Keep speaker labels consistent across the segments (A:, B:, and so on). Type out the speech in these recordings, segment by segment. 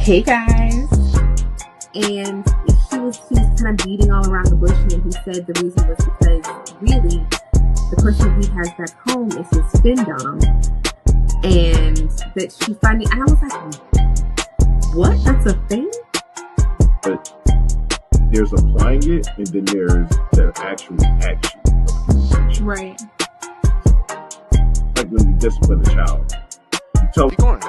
A: Hey guys. And he was kind of beating all around the bush, and he said the reason was because really the person he has back home is his spin-dom, and that she finally, and I was like, what? That's a thing?
B: But there's applying it, and then there's the actual action.
A: Right.
B: Like when you discipline a child. You tell
C: Keep going.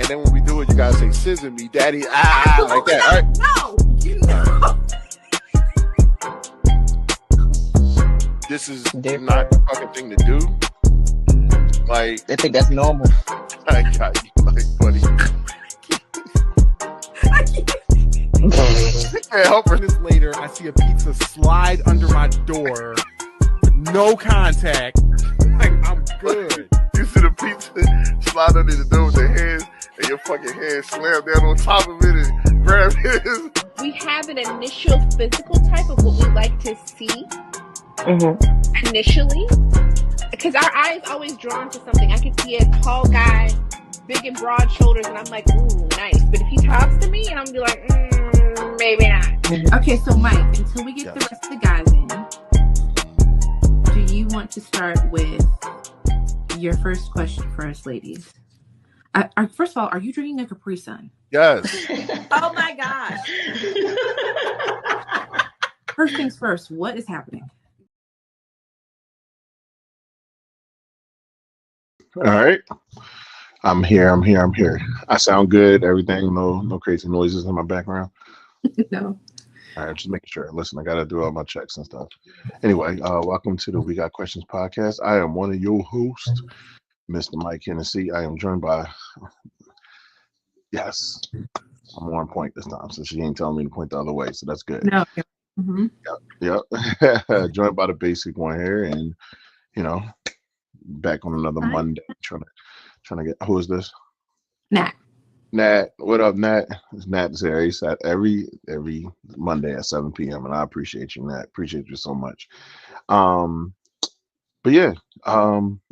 C: And then when we do it, you gotta say, scissor me, daddy, like that. All right?
A: No, you know.
C: This is not the fucking thing to do. Like,
D: I think that's normal.
C: I got you, like, buddy.
A: I
C: can't help her.
E: Minutes later, I see a pizza slide under my door. No contact. Like, I'm good.
C: You see the pizza slide under the door with the hands, and your fucking hands slam down on top of it and grab his.
A: We have an initial physical type of what we like to see initially, because our eye is always drawn to something. I can see a tall guy, big and broad shoulders, and I'm like, ooh, nice. But if he talks to me, and I'm be like, maybe not. Okay, so Mike, until we get the rest of the guys in, do you want to start with your first question for us ladies? First of all, are you drinking a Capri Sun?
C: Yes.
A: Oh my gosh. First things first, what is happening?
B: all right. I'm here. I sound good, everything, no crazy noises in my background.
A: No.
B: All right, just making sure. Listen, I gotta do all my checks and stuff. Anyway, welcome to the We Got Questions podcast. I am one of your hosts, Mr. Mike Hennessy. I am joined by, yes, I'm more on point this time, so she ain't telling me to point the other way, so that's good.
A: No.
B: Yep. Joined by the basic one here, and back on another Monday, trying to get. Who is this? Nat, what up, Nat? It's Nat Zary. Every Monday at 7 p.m. and I appreciate you, Nat. Appreciate you so much. But yeah,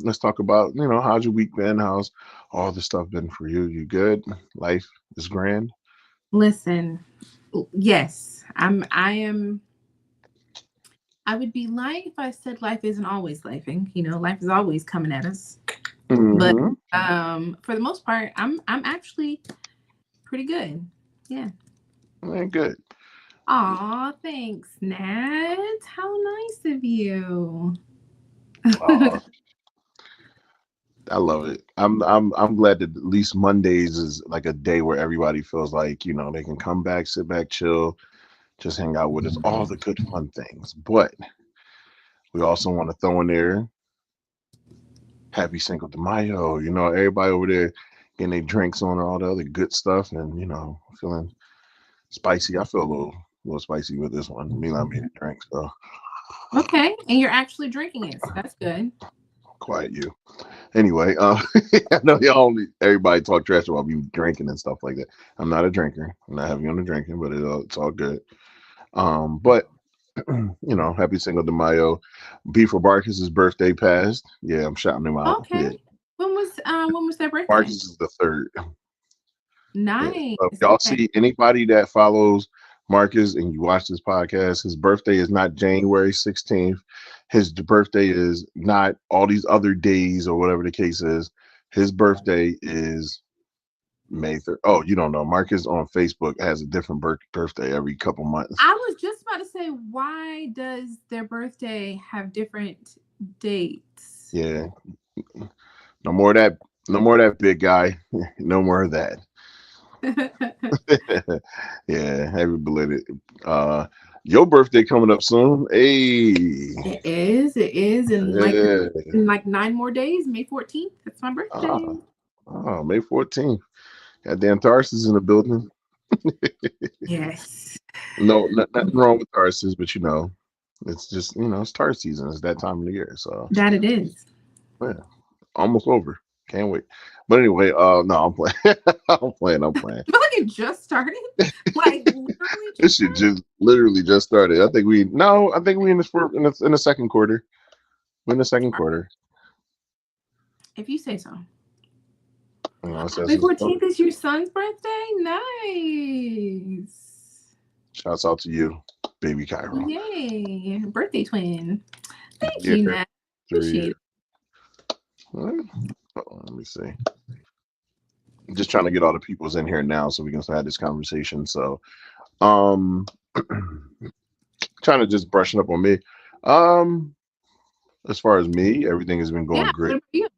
B: let's talk about how's your week been? How's all the stuff been for you? You good? Life is grand.
A: Listen, yes, I would be lying if I said life isn't always lifing. Life is always coming at us. But for the most part, I'm actually pretty good. Yeah.
B: Good.
A: Aw, thanks, Nat. How nice of you.
B: I love it. I'm glad that at least Mondays is like a day where everybody feels like they can come back, sit back, chill, just hang out with us, all the good fun things. But we also want to throw in there Happy Cinco de Mayo. Everybody over there getting their drinks on all the other good stuff, and feeling spicy. I feel a little spicy with this one. Me not made a drink, so.
A: Okay, and you're actually drinking it, so that's good.
B: Quiet you. Anyway, I know everybody talk trash about me drinking and stuff like that. I'm not a drinker. I'm not heavy on the drinking, but it's all good. But Happy Cinco de Mayo. B for Barkis' birthday passed. Yeah, I'm shouting him out.
A: Okay.
B: Yeah.
A: When was their birthday?
B: Marcus is the 3rd.
A: Nice.
B: Yeah. So if y'all see anybody that follows Marcus and you watch this podcast, his birthday is not January 16th. His birthday is not all these other days or whatever the case is. His birthday is May 3rd. Oh, you don't know. Marcus on Facebook has a different birthday every couple months.
A: I was just about to say, why does their birthday have different dates?
B: Yeah. No more of that big guy. No more of that. Yeah, happy belated. Your birthday coming up soon. Hey.
A: It is. In like 9 more days, May 14th. That's my birthday.
B: May 14th. Goddamn Tarsus in the building.
A: Yes.
B: No, nothing wrong with Tarsus, but it's just it's Tarsus season. It's that time of the year. So
A: that it is.
B: Yeah. Almost over. Can't wait. But anyway, no, I'm playing. I'm playing.
A: I feel like it just started. Like literally
B: this shit just literally just started. I think we in the second quarter. We're in the second quarter.
A: If you say so.
B: You know, it says
A: May
B: his
A: 14th is your son's birthday? Nice.
B: shouts out to you, baby Cairo.
A: Yay. Birthday twin. Thank
B: Yeah,
A: you, Nat.
B: 3 years.
A: Appreciate it.
B: Hold on, let me see. I'm just trying to get all the peoples in here now so we can have this conversation. So, um, trying to just brushing up on me. Um, as far as me, everything has been
A: Yeah.
B: going
A: What
B: great.
A: about you?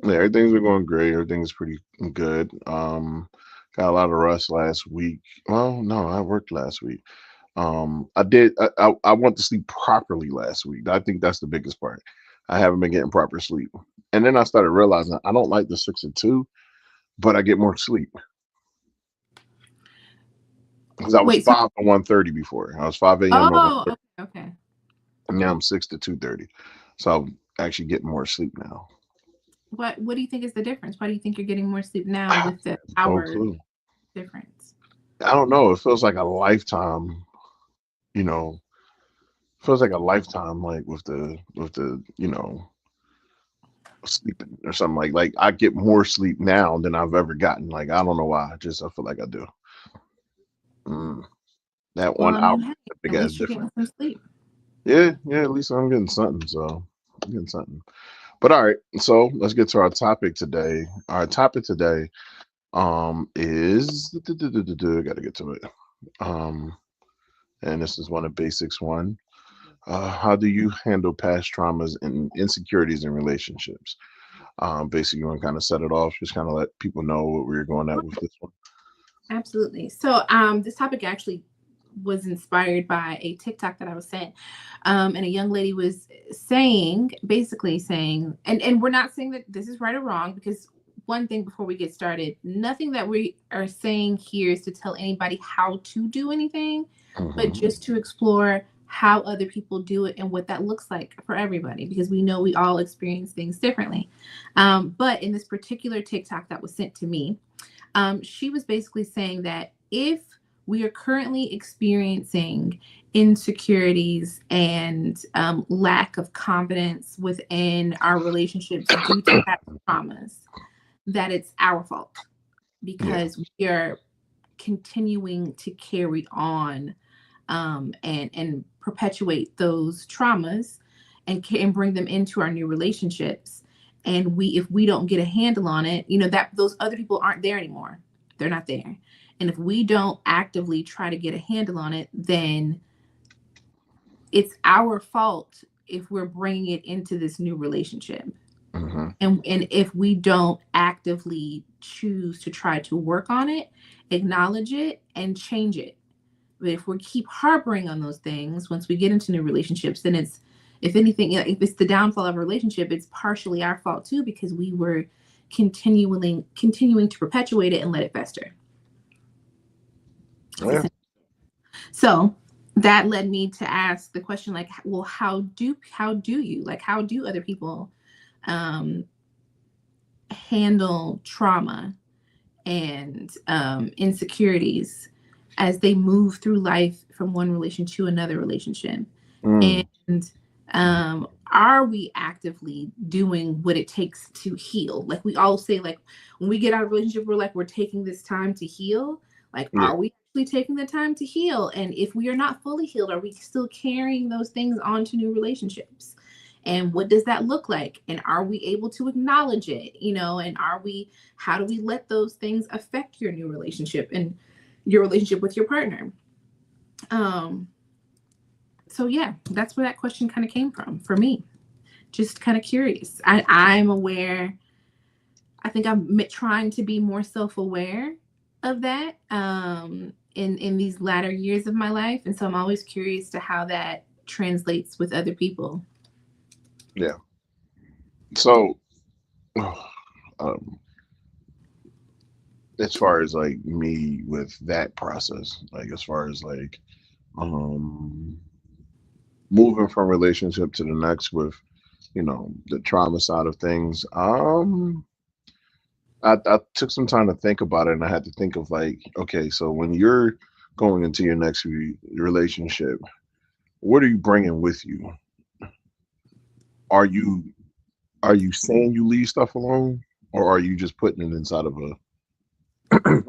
B: Yeah, everything's been going great. Everything's pretty good. Got a lot of rest last week. Well, no, I worked last week. I did. I went to sleep properly last week. I think that's the biggest part. I haven't been getting proper sleep, and then I started realizing I don't like the 6 and 2, but I get more sleep because I was
A: Wait, so
B: 5 to 1:30 before. I was 5 a.m. to
A: oh,
B: 1:30,
A: okay.
B: and now I'm 6 to 2:30. So I'm actually getting more sleep now.
A: What do you think is the difference? Why do you think you're getting more sleep now with the
B: No
A: hour
B: clue.
A: difference?
B: I don't know. It feels like a lifetime. You know, feels like a lifetime. Like with the sleeping or something like I get more sleep now than I've ever gotten. Like I don't know why. I feel like I do. Mm, that
A: Well,
B: one
A: I
B: hour,
A: mean, hey,
B: a big
A: at
B: ass
A: least you're getting
B: difference.
A: some sleep.
B: Yeah, yeah. At least I'm getting something. So I'm getting something. But all right. So let's get to our topic today. Our topic today is gotta get to it. Um, and this is one of basics one. How do you handle past traumas and insecurities in relationships? Basically, you want to kind of set it off, just kind of let people know what we're going at with this one.
A: Absolutely. So, this topic actually was inspired by a TikTok that I was sent, and a young lady was basically saying, and we're not saying that this is right or wrong, because one thing before we get started, nothing that we are saying here is to tell anybody how to do anything, but just to explore how other people do it and what that looks like for everybody, because we know we all experience things differently. But in this particular TikTok that was sent to me, she was basically saying that if we are currently experiencing insecurities and lack of confidence within our relationships due to past traumas, that it's our fault
B: Yeah.
A: because we are continuing to carry on and perpetuate those traumas and bring them into our new relationships. And if we don't get a handle on it, that those other people aren't there anymore. They're not there. And if we don't actively try to get a handle on it, then it's our fault if we're bringing it into this new relationship. And if we don't actively choose to try to work on it, acknowledge it, and change it. But if we keep harboring on those things, once we get into new relationships, then it's, if anything, if it's the downfall of a relationship, it's partially our fault too, because we were continuing to perpetuate it and let it fester.
B: Yeah.
A: So that led me to ask the question, like, well, how do other people handle trauma and insecurities as they move through life from one relation to another relationship? And are we actively doing what it takes to heal? Like we all say, like when we get out of a relationship, we're taking this time to heal. Like, are we actually taking the time to heal? And if we are not fully healed, are we still carrying those things onto new relationships? And what does that look like? And are we able to acknowledge it? And how do we let those things affect your new relationship and your relationship with your partner? So yeah, that's where that question kind of came from for me. Just kind of curious. I'm aware. I think I'm trying to be more self-aware of that in these latter years of my life, and so I'm always curious to how that translates with other people.
B: Yeah. So, as far as like me with that process, like as far as like moving from relationship to the next with the trauma side of things, I took some time to think about it, and I had to think of like, okay, so when you're going into your next relationship, what are you bringing with you? Are you are you saying you leave stuff alone? or are you just putting it inside of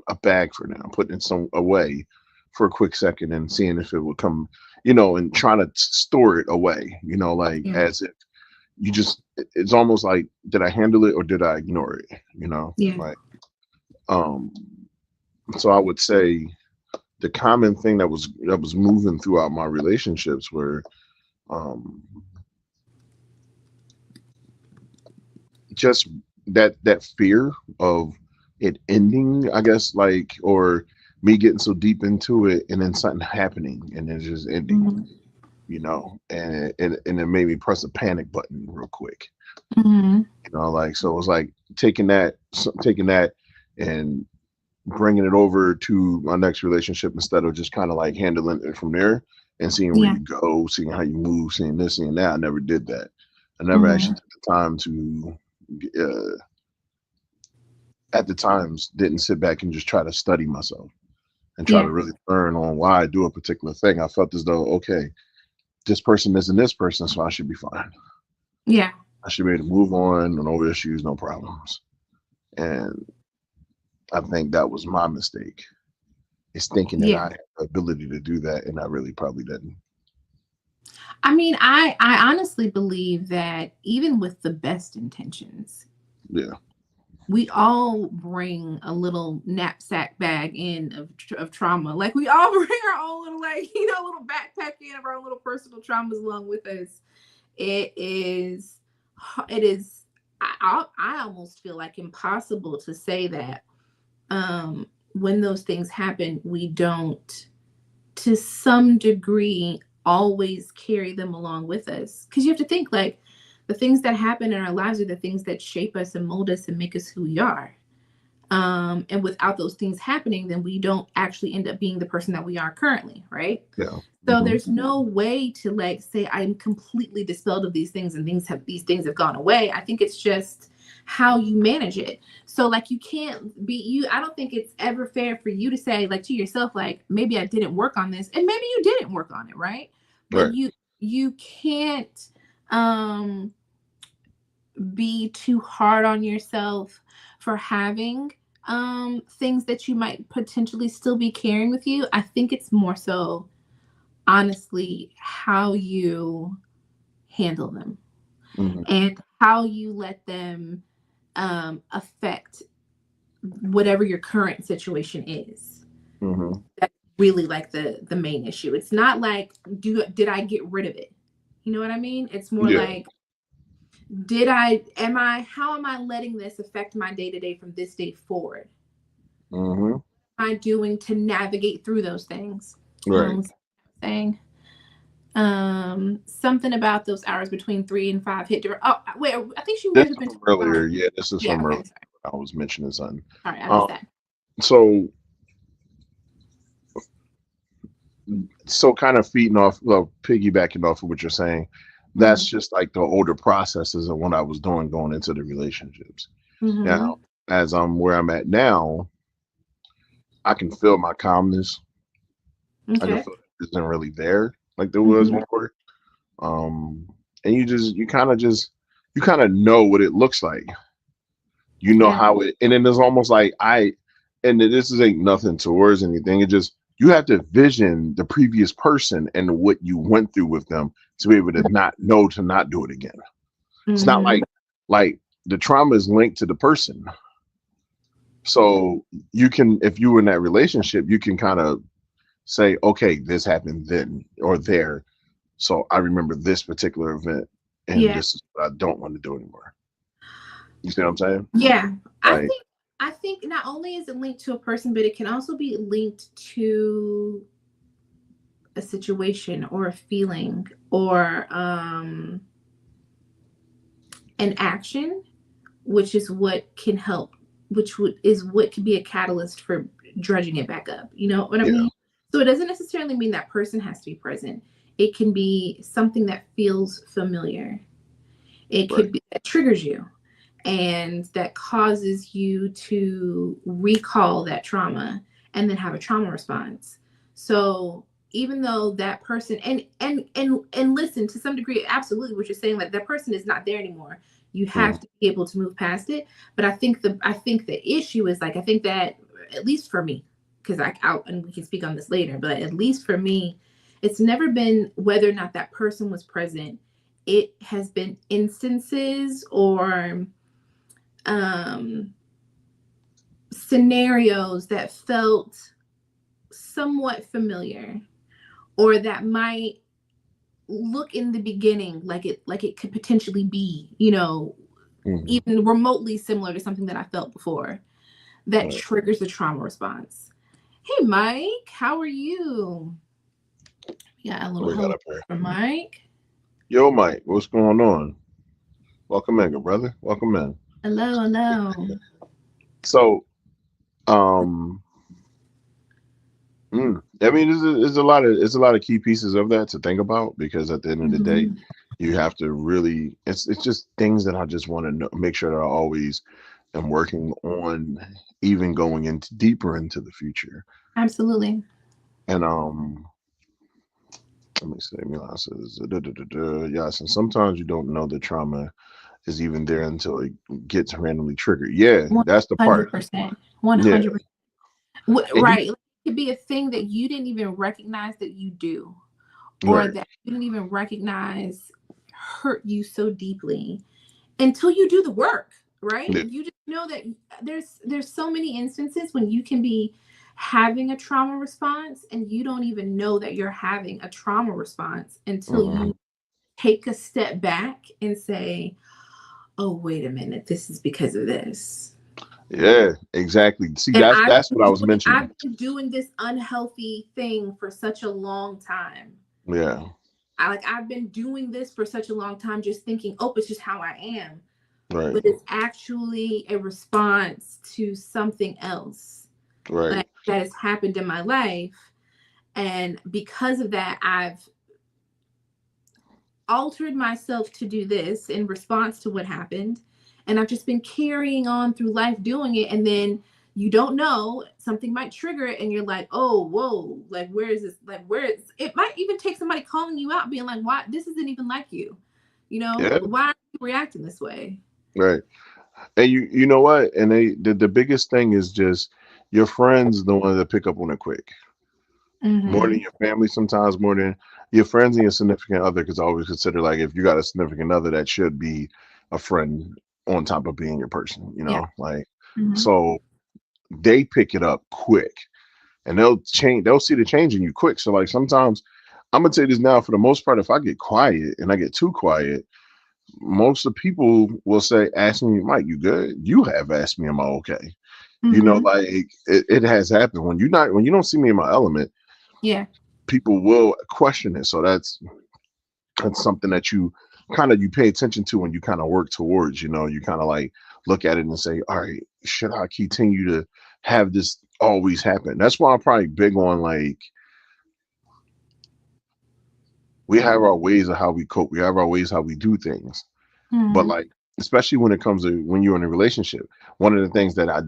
B: a bag for now, putting it some away for a quick second and seeing if it will come, and trying to store it away, like
A: Yeah.
B: as if you just, it's almost like, did I handle it or did I ignore it?
A: Yeah.
B: Like, so I would say the common thing that was moving throughout my relationships were just that fear of it ending, I guess, like, or me getting so deep into it and then something happening and then just ending, and it made me press a panic button real quick. Like, so it was like taking that and bringing it over to my next relationship instead of just kind of like handling it from there and seeing where
A: Yeah.
B: you go, seeing how you move, seeing this, seeing that. I never did that. I never actually took the time to, at the times, didn't sit back and just try to study myself and try
A: Yeah.
B: to really learn on why I do a particular thing. I felt as though, okay, this person isn't this person, so I should be fine.
A: Yeah.
B: I should be able to move on, no issues, no problems. And I think that was my mistake. Is thinking that I
A: Yeah.
B: had the ability to do that, and I really probably didn't.
A: I mean, I honestly believe that even with the best intentions,
B: Yeah.
A: we all bring a little knapsack bag in of trauma. Like we all bring our own little, like, little backpack in of our own little personal traumas along with us. It is, I almost feel like impossible to say that when those things happen, we don't, to some degree, always carry them along with us. Because you have to think, like, the things that happen in our lives are the things that shape us and mold us and make us who we are. And without those things happening, then we don't actually end up being the person that we are currently, right?
B: Yeah.
A: So there's no way to, like, say I'm completely dispelled of these things and these things have gone away. I think it's just how you manage it. So, like, you can't be you. I don't think it's ever fair for you to say, like, to yourself, like, maybe I didn't work on this, and maybe you didn't work on it, right? But
B: Right.
A: you can't be too hard on yourself for having things that you might potentially still be carrying with you. I think it's more so, honestly, how you handle them and how you let them affect whatever your current situation is. That's really like the main issue. It's not like, did I get rid of it? You know what I mean? It's more like, how am I letting this affect my day-to-day from this day forward? What am I doing to navigate through those things?
B: Right.
A: Saying something about those hours between 3 and 5 hit. Oh, wait, I think she
B: This
A: was
B: is from earlier. Yeah, this is from
A: okay,
B: earlier. I was mentioning something.
A: All right, I missed that.
B: So kind of feeding off, well, piggybacking off of what you're saying, that's just like the older processes of what I was doing going into the relationships. Now, as I'm where I'm at now, I can feel my calmness. I can feel it isn't really there like there was before. And you kind of know what it looks like. You know how it, and then it's almost like this ain't nothing towards anything. It just, you have to vision the previous person and what you went through with them to be able to not do it again. It's not like the trauma is linked to the person. So you can, if you were in that relationship, you can kind of say, okay, this happened then or there. So I remember this particular event and this is what I don't want to do anymore. You see what I'm saying?
A: Yeah.
B: Like,
A: I think not only is it linked to a person, but it can also be linked to a situation or a feeling or an action, which is what can help, is what could be a catalyst for dredging it back up. You know what I mean? So it doesn't necessarily mean that person has to be present. It can be something that feels familiar. It could be that triggers you and that causes you to recall that trauma and then have a trauma response. So even though that person and listen, to some degree, absolutely what you're saying, like that person is not there anymore. You have to be able to move past it. But I think the issue is like, I think that, at least for me, because and we can speak on this later, but at least for me, it's never been whether or not that person was present. It has been instances or scenarios that felt somewhat familiar, or that might look in the beginning like it could potentially be, even remotely similar to something that I felt before, that triggers the trauma response. Hey, Mike, how are you? We got a little hello from Mike.
B: Yo, Mike, what's going on? Welcome in, good brother. Welcome in.
A: Hello.
B: So, I mean, there's a lot of key pieces of that to think about, because at the end of the day, you have to really, it's just things that I just want to know, make sure that I always am working on, even going into deeper into the future.
A: Absolutely.
B: And let me say, Milan says, yes, and sometimes you don't know the trauma is even there until it gets randomly triggered. Yeah, that's the part.
A: 100%. 100%. Right. It could be a thing that you didn't even recognize that you do, or that you didn't even recognize hurt you so deeply until you do the work, right? Yeah. You just know that there's so many instances when you can be having a trauma response and you don't even know that you're having a trauma response until you take a step back and say, oh, wait a minute, this is because of this.
B: Yeah, exactly. See, that's what I was mentioning.
A: I've been doing this unhealthy thing for such a long time.
B: Yeah.
A: I've been doing this for such a long time, just thinking, oh, it's just how I am.
B: Right.
A: But it's actually a response to something else.
B: Right.
A: That has happened in my life. And because of that, I've altered myself to do this in response to what happened. And I've just been carrying on through life doing it. And then you don't know, something might trigger it. And you're like, oh, whoa, like, where is this? Like, it might even take somebody calling you out, being like, why? This isn't even like you. Why are you reacting this way?
B: Right. And you know what? And the biggest thing is just your friends, the ones that pick up on it quick. More than your family, sometimes more than your friends and your significant other, because I always consider, like, if you got a significant other, that should be a friend on top of being your person, so they pick it up quick, and they'll see the change in you quick. So, like, sometimes, I'm gonna tell you this now, for the most part, if I get quiet and I get too quiet, most of the people will say, ask me, Mike, you good? You have asked me, am I okay? Like, it has happened when you don't see me in my element.
A: Yeah,
B: people will question it. So that's something that you pay attention to, when you kind of work towards, you kind of like look at it and say, all right, should I continue to have this always happen? That's why I'm probably big on, like, we have our ways of how we cope. We have our ways how we do things. But, like, especially when it comes to when you're in a relationship, one of the things that I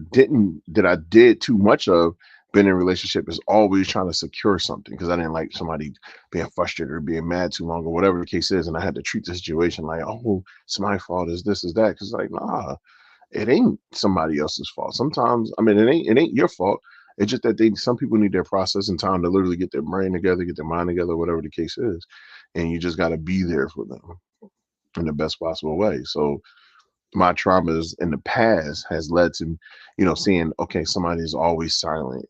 B: did too much of being in a relationship is always trying to secure something, because I didn't like somebody being frustrated or being mad too long, or whatever the case is. And I had to treat the situation like, oh, it's my fault, is this, is that. Because, like, nah, it ain't somebody else's fault. Sometimes, I mean, it ain't your fault. It's just that some people need their process and time to literally get their brain together, get their mind together, whatever the case is. And you just got to be there for them in the best possible way. So my traumas in the past has led to, seeing, okay, somebody is always silent.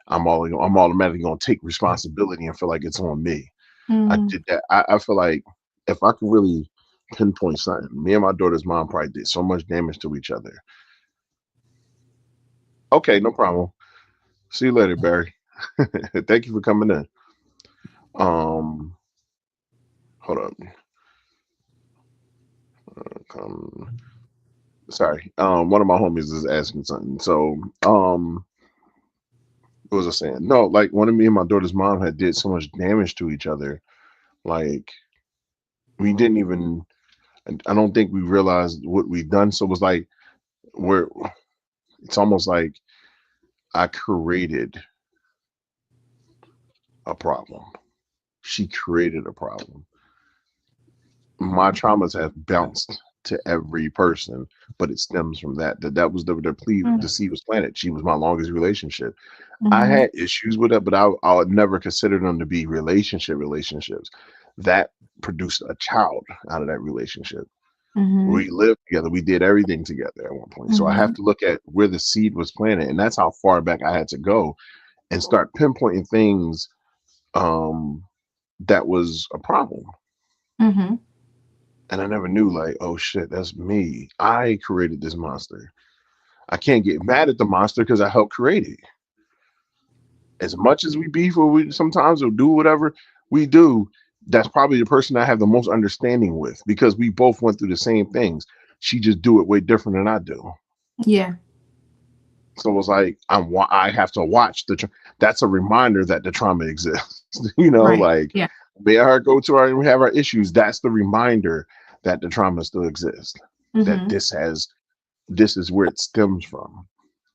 B: I'm automatically going to take responsibility and feel like it's on me. I did that. I feel like, if I could really pinpoint something, me and my daughter's mom probably did so much damage to each other. Okay, no problem. See you later, Barry. Thank you for coming in. Hold up. Sorry. One of my homies is asking something. So, what was I saying? No, like, one of me and my daughter's mom had did so much damage to each other. Like, we didn't even, I don't think we realized what we'd done. So it was like, it's almost like I created a problem. She created a problem. My traumas have bounced to every person, but it stems from that was the seed was planted. She was my longest relationship. I
A: Mm-hmm.
B: had issues with it, but I would never consider them to be relationships. That produced a child out of that relationship.
A: Mm-hmm.
B: We lived together. We did everything together at one point. So I have
A: Mm-hmm.
B: to look at where the seed was planted, and that's how far back I had to go and start pinpointing things um, that was a problem.
A: Mm-hmm.
B: And I never knew, like, oh shit, that's me. I created this monster. I can't get mad at the monster because I helped create it. As much as we beef or we sometimes or do whatever we do, that's probably the person I have the most understanding with because we both went through the same things. She just do it way different than I do.
A: Yeah.
B: So it's like I have to watch that's a reminder that the trauma exists. You know,
A: Right.
B: like
A: Yeah.
B: we are go to our we have our issues. That's the reminder that the trauma still exists. That
A: Mm-hmm.
B: this is where it stems from.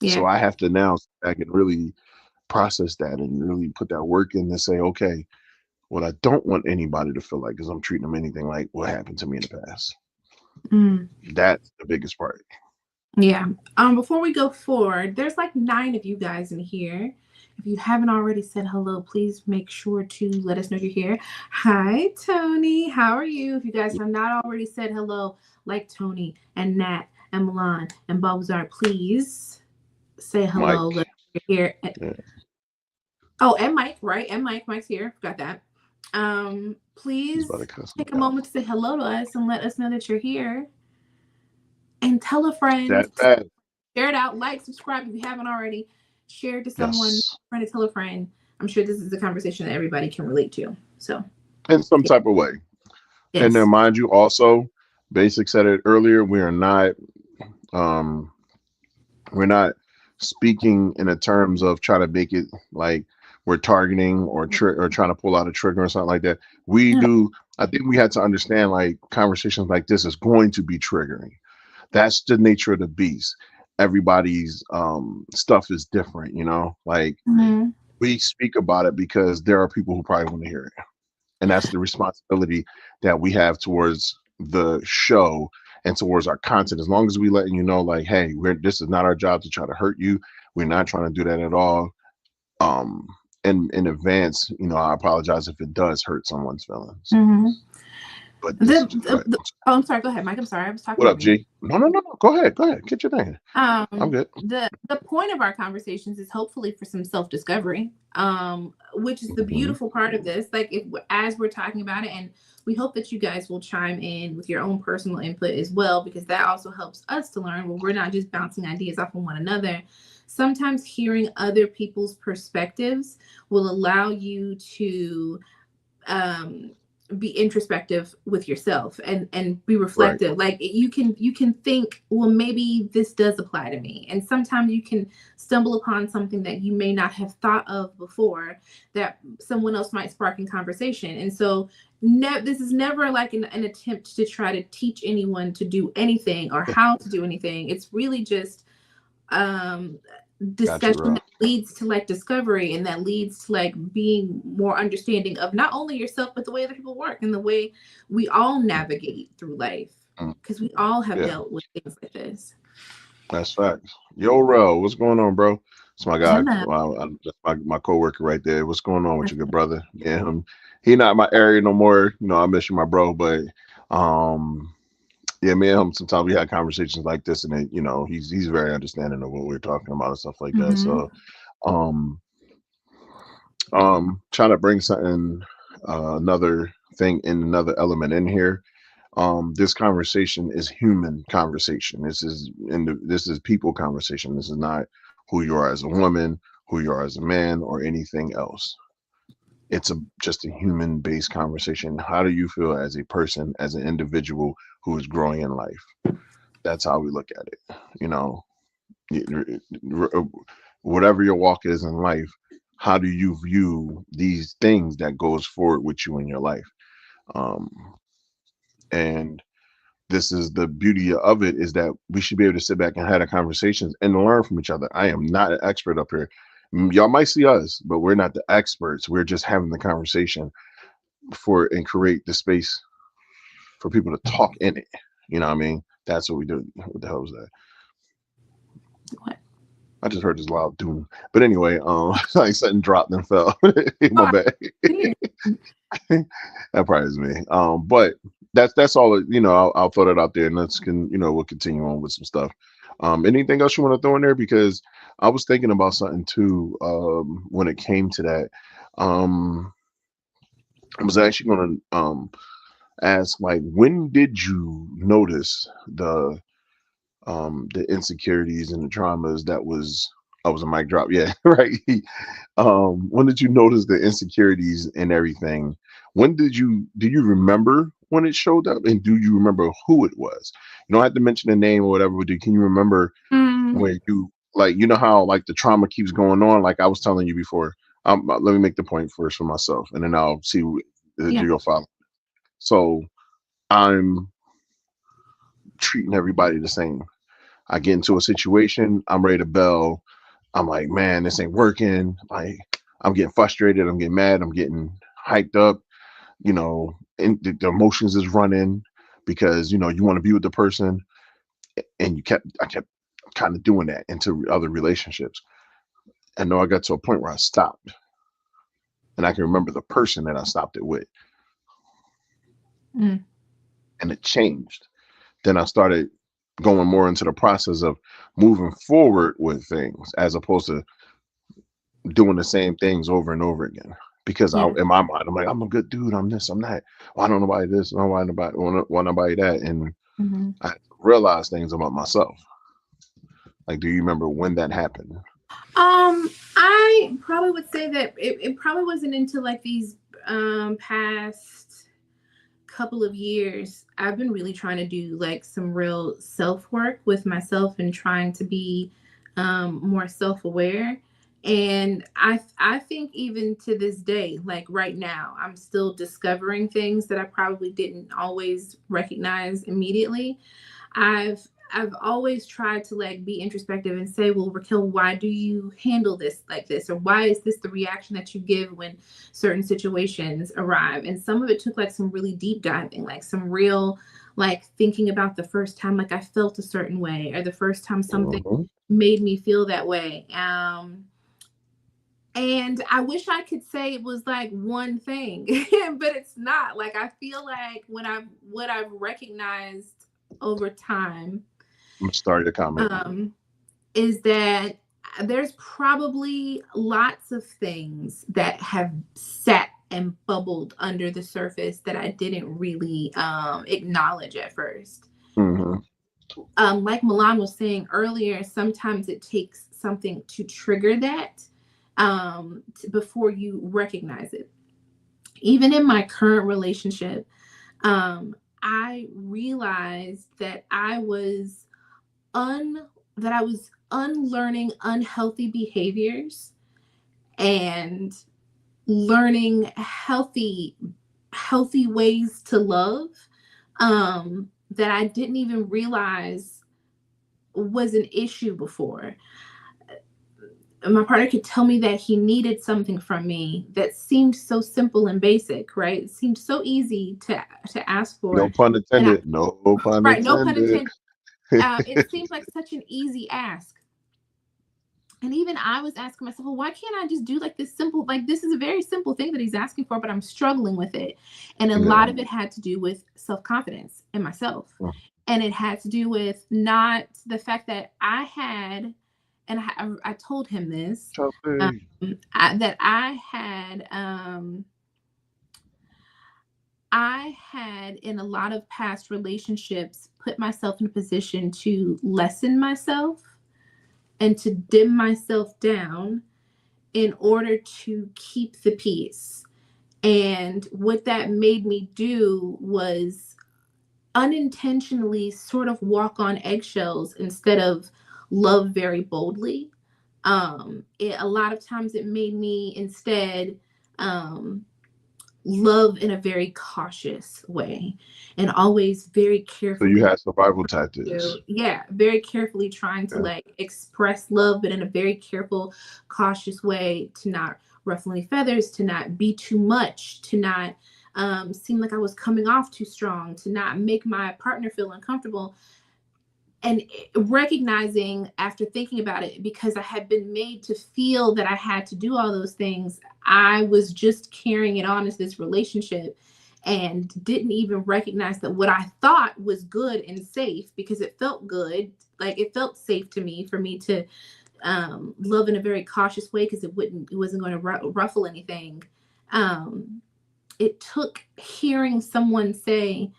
B: So
A: Yeah.
B: I have to now sit back and really process that and really put that work in and say, okay, what I don't want anybody to feel like is I'm treating them anything like what happened to me in the past.
A: Mm.
B: That's the biggest part.
A: Yeah. Before we go forward, there's like 9 of you guys in here. If you haven't already said hello, please make sure to let us know you're here. Hi, Tony. How are you? If you guys have not already said hello, like Tony and Nat and Milan and Balbazar, please say hello.
B: Mike,
A: Let us know you're here.
B: yeah,
A: Oh, and Mike, right? And Mike's here. Got that.
B: he's about to
A: Please
B: cuss me
A: take a
B: out.
A: moment to say hello to us and let us know that you're here. And tell a friend,
B: That bad.
A: share it out, like, subscribe if you haven't already. Share it to someone,
B: Yes.
A: friend to tell a friend. I'm sure this is a conversation that everybody can relate to. So,
B: In some type of way. And then
A: yes.
B: mind you also, Basic said it earlier, um we're not speaking in the terms of trying to make it like we're targeting or trying to pull out a trigger or something like that. We do I think we had to understand like conversations like this is going to be triggering. That's the nature of the beast. Everybody's stuff is different, you know, like
A: Mm-hmm.
B: we speak about it because there are people who probably want to hear it, and that's the responsibility that we have towards the show and towards our content. As long as we letting you know, like, hey, this is not our job to try to hurt you. We're not trying to do that at all. um in advance, you know, I apologize if it does hurt someone's feelings,
A: Mm-hmm.
B: but this
A: The,
B: is go ahead.
A: oh, I'm sorry. Go ahead, Mike. I'm sorry. I was talking
B: What
A: over
B: up,
A: you.
B: G? No, go ahead get your thing. I'm good.
A: The point of our conversations is hopefully for some self-discovery, which is the
B: Mhm.
A: beautiful part of this. Like, if as we're talking about it, and we hope that you guys will chime in with your own personal input as well, because that also helps us to learn. Well, we're not just bouncing ideas off of one another. Sometimes hearing other people's perspectives will allow you to um be introspective with yourself and be
B: Right.
A: reflective. Like, you can think, well, maybe this does apply to me. And sometimes you can stumble upon something that you may not have thought of before, that someone else might spark in conversation. And so this is never like an attempt to try to teach anyone to do anything or how to do anything. It's really just um
B: Got you,
A: discussion
B: bro.
A: that leads to like discovery, and that leads to like being more understanding of not only yourself but the way other people work and the way we all navigate through life,
B: Mm,
A: because we all have
B: yeah,
A: dealt with things like this.
B: that's facts. Yo, Rel, what's going on, bro? It's my guy.
A: Hello.
B: That's my coworker right there. What's going on with you, good brother? Yeah, he not in my area no more. You know, I miss you, my bro. But um, yeah, me and him sometimes we had conversations like this, and then, you know, he's very understanding of what we're talking about and stuff like that.
A: Mm-hmm.
B: So um trying to bring something another thing in another element in here. This conversation is human conversation. This is people conversation. This is not who you are as a woman, who you are as a man, or anything else. It's just a human based conversation. How do you feel as a person, as an individual who is growing in life? That's how we look at it. You know, whatever your walk is in life, how do you view these things that goes forward with you in your life? Um, and this is the beauty of it, is that we should be able to sit back and have a conversations and learn from each other. I am not an expert up here. Y'all might see us, but we're not the experts. We're just having the conversation and create the space for people to talk in it. You know what I mean? That's what we do. What the hell was that?
A: What?
B: I just heard this loud doom. But anyway, like something dropped and fell in
A: Oh,
B: my bag.
A: here.
B: That probably is me. But that's all. You know, I'll throw that out there, and we'll continue on with some stuff. Anything else you want to throw in there? Because I was thinking about something too. When it came to that, um, I was actually going to ask, like, when did you notice the insecurities and the traumas that was. I was a mic drop, yeah, right. When did you notice the insecurities and everything? Do you remember when it showed up, and do you remember who it was? You don't have to mention a name or whatever, but can you remember
A: Mm,
B: where you, like, you know how like the trauma keeps going on, like I was telling you before. Let me make the point first for myself, and then I'll see
A: yeah.
B: you'll follow. So I'm treating everybody the same. I get into a situation, I'm ready to bail. I'm like, man, this ain't working. Like, I'm getting frustrated. I'm getting mad. I'm getting hyped up. You know, and the emotions is running because you want to be with the person, and I kept kind of doing that into other relationships. And though I got to a point where I stopped, and I can remember the person that I stopped it with,
A: Mm,
B: and it changed. Then I started going more into the process of moving forward with things as opposed to doing the same things over and over again. Because
A: yeah.
B: in my mind, I'm like, I'm a good dude. I'm this. I'm that. Why don't nobody this? Why nobody that? And
A: Hmm.
B: I realized things about myself. Like, do you remember when that happened?
A: I probably would say that it probably wasn't until like these past couple of years I've been really trying to do like some real self work with myself and trying to be more self aware. And I think even to this day, like right now, I'm still discovering things that I probably didn't always recognize immediately. I've always tried to like be introspective and say, well, Raquel, why do you handle this like this? Or why is this the reaction that you give when certain situations arrive? And some of it took like some really deep diving, like some real like thinking about the first time like I felt a certain way or the first time something
B: Hmm.
A: made me feel that way. And I wish I could say it was like one thing, but it's not. Like I feel like what I've recognized over time
B: I'm sorry to comment.
A: um, is that there's probably lots of things that have sat and bubbled under the surface that I didn't really acknowledge at first.
B: Hmm.
A: Like Milan was saying earlier, sometimes it takes something to trigger that before you recognize it. Even in my current relationship, I realized that un I was unlearning unhealthy behaviors and learning healthy ways to love that I didn't even realize was an issue before. My partner could tell me that he needed something from me that seemed so simple and basic, right? It seemed so easy to ask
B: No
A: for.
B: pun
A: And I,
B: intended. No pun
A: right, no pun
B: intended.
A: intended. It seemed like such an easy ask. And even I was asking myself, well, why can't I just do like this simple, like this is a very simple thing that he's asking for, but I'm struggling with it. And a
B: Yeah.
A: lot of it had to do with self-confidence in myself. And it had to do with not the fact that I had, and I told him this,
B: Chelsea.
A: that I had in a lot of past relationships put myself in a position to lessen myself and to dim myself down in order to keep the peace. And what that made me do was unintentionally sort of walk on eggshells instead of love very boldly. A lot of times it made me instead um, love in a very cautious way and always very
B: So you
A: carefully
B: had survival tactics.
A: very carefully trying to
B: Yeah.
A: like express love, but in a very careful, cautious way to not ruffle any feathers, to not be too much, to not seemed like I was coming off too strong, to not make my partner feel uncomfortable. And recognizing, after thinking about it, because I had been made to feel that I had to do all those things, I was just carrying it on as this relationship, and didn't even recognize that what I thought was good and safe, because it felt good, like it felt safe to me, for me to love in a very cautious way, because it wasn't going to ruffle anything. It took hearing someone say,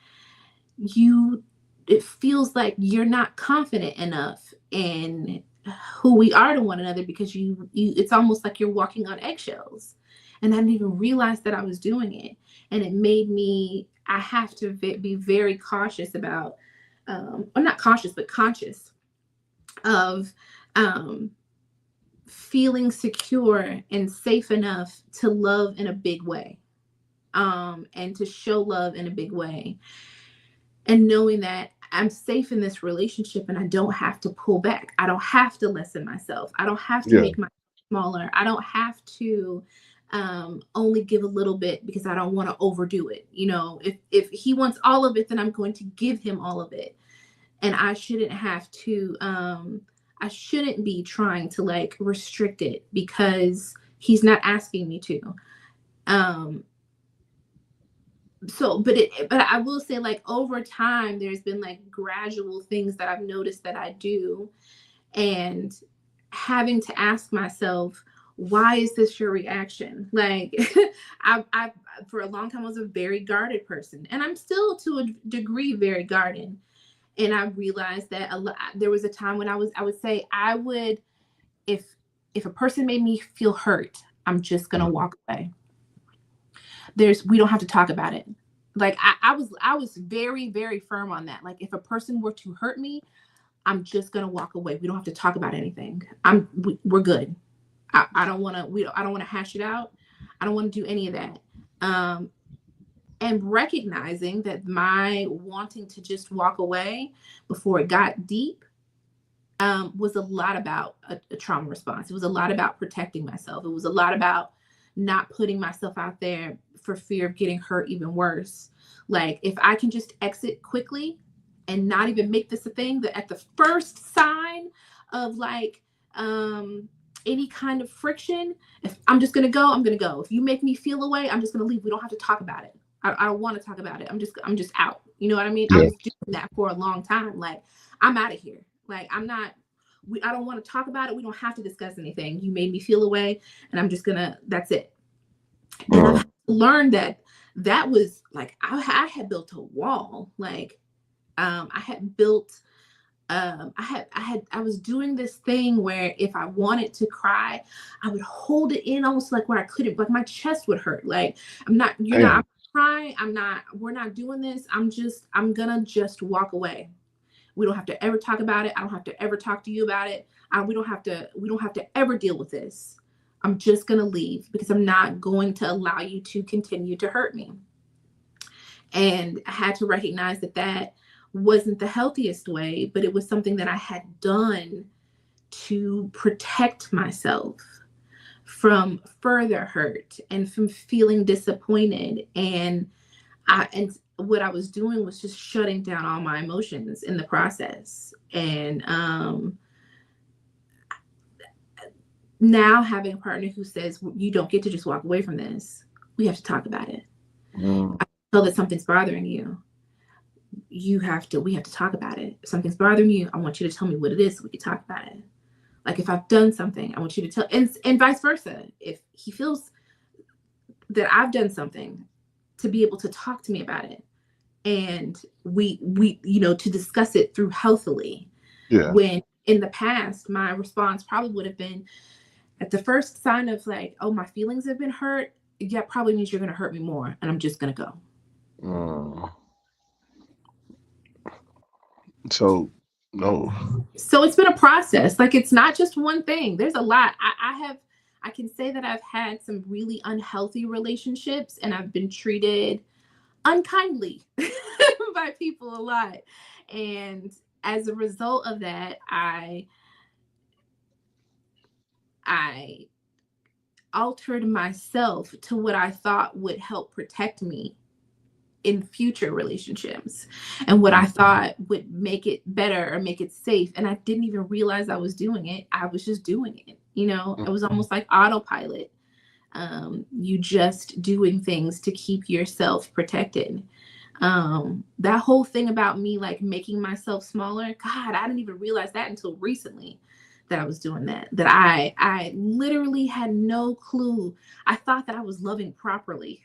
A: it feels like you're not confident enough in who we are to one another, because you it's almost like you're walking on eggshells. And I didn't even realize that I was doing it. And it made me, I have to be very cautious about, or not cautious, but conscious of feeling secure and safe enough to love in a big way, and to show love in a big way. And knowing that I'm safe in this relationship, and I don't have to pull back. I don't have to lessen myself. I don't have to make myself smaller. I don't have to only give a little bit, because I don't want to overdo it. You know, if he wants all of it, then I'm going to give him all of it. And I shouldn't have to, I shouldn't be trying to like restrict it because he's not asking me to. But I will say, like, over time, there's been like gradual things that I've noticed that I do, and having to ask myself, why is this your reaction? Like, I for a long time, I was a very guarded person, and I'm still to a degree very guarded. And I realized that there was a time when I would say, if a person made me feel hurt, I'm just gonna walk away. We don't have to talk about it. Like, I was very, very firm on that. Like, if a person were to hurt me, I'm just gonna walk away. We don't have to talk about anything. We're good. I don't want to hash it out. I don't want to do any of that. And recognizing that my wanting to just walk away before it got deep was a lot about a trauma response. It was a lot about protecting myself. It was a lot about not putting myself out there for fear of getting hurt even worse. Like, if I can just exit quickly and not even make this a thing, that at the first sign of like any kind of friction, if I'm just gonna go, I'm gonna go. If you make me feel away, I'm just gonna leave. We don't have to talk about it. I don't want to talk about it. I'm just out. You know what I mean? I was doing that for a long time. Like, I'm out of here. Like, I don't want to talk about it. We don't have to discuss anything. You made me feel away, and I'm just gonna, that's it. And I've learned that was like, I had built a wall. Like, I had built, I was doing this thing where if I wanted to cry, I would hold it in, almost like where I couldn't, like my chest would hurt. Like, I'm crying. We're not doing this. I'm gonna just walk away. We don't have to ever talk about it. I don't have to ever talk to you about it. We don't have to ever deal with this. I'm just gonna leave, because I'm not going to allow you to continue to hurt me. And I had to recognize that wasn't the healthiest way, but it was something that I had done to protect myself from further hurt and from feeling disappointed. And what I was doing was just shutting down all my emotions in the process. And now having a partner who says, you don't get to just walk away from this. We have to talk about it. I feel that something's bothering you. We have to talk about it. If something's bothering you, I want you to tell me what it is so we can talk about it. Like, if I've done something, I want you to tell, and vice versa. If he feels that I've done something, to be able to talk to me about it. And we to discuss it through healthily. Yeah. When in the past, my response probably would have been, at the first sign of like, oh, my feelings have been hurt, yeah, probably means you're going to hurt me more, and I'm just going to go.
B: So, no.
A: So it's been a process. Like, it's not just one thing. There's a lot. I can say that I've had some really unhealthy relationships, and I've been treated unkindly by people a lot. And as a result of that, I altered myself to what I thought would help protect me in future relationships and what I thought would make it better or make it safe. And I didn't even realize I was doing it. I was just doing it. You know, it was almost like autopilot. You just doing things to keep yourself protected. That whole thing about me like making myself smaller, God, I didn't even realize that until recently that I was doing that. That I literally had no clue. I thought that I was loving properly.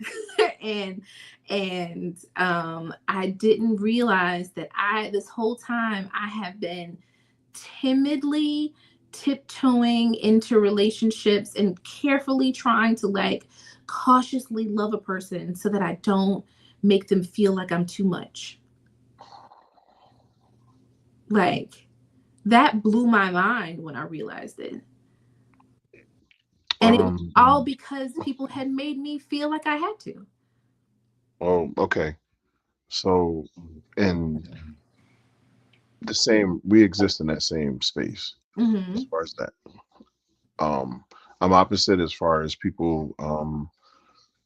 A: and I didn't realize that I this whole time I have been timidly tiptoeing into relationships and carefully trying to like cautiously love a person so that I don't make them feel like I'm too much. Like that blew my mind when I realized it. And it was all because people had made me feel like I had to.
B: Oh, okay. So, and the same, we exist in that same space as far as that. Um, I'm opposite as far as people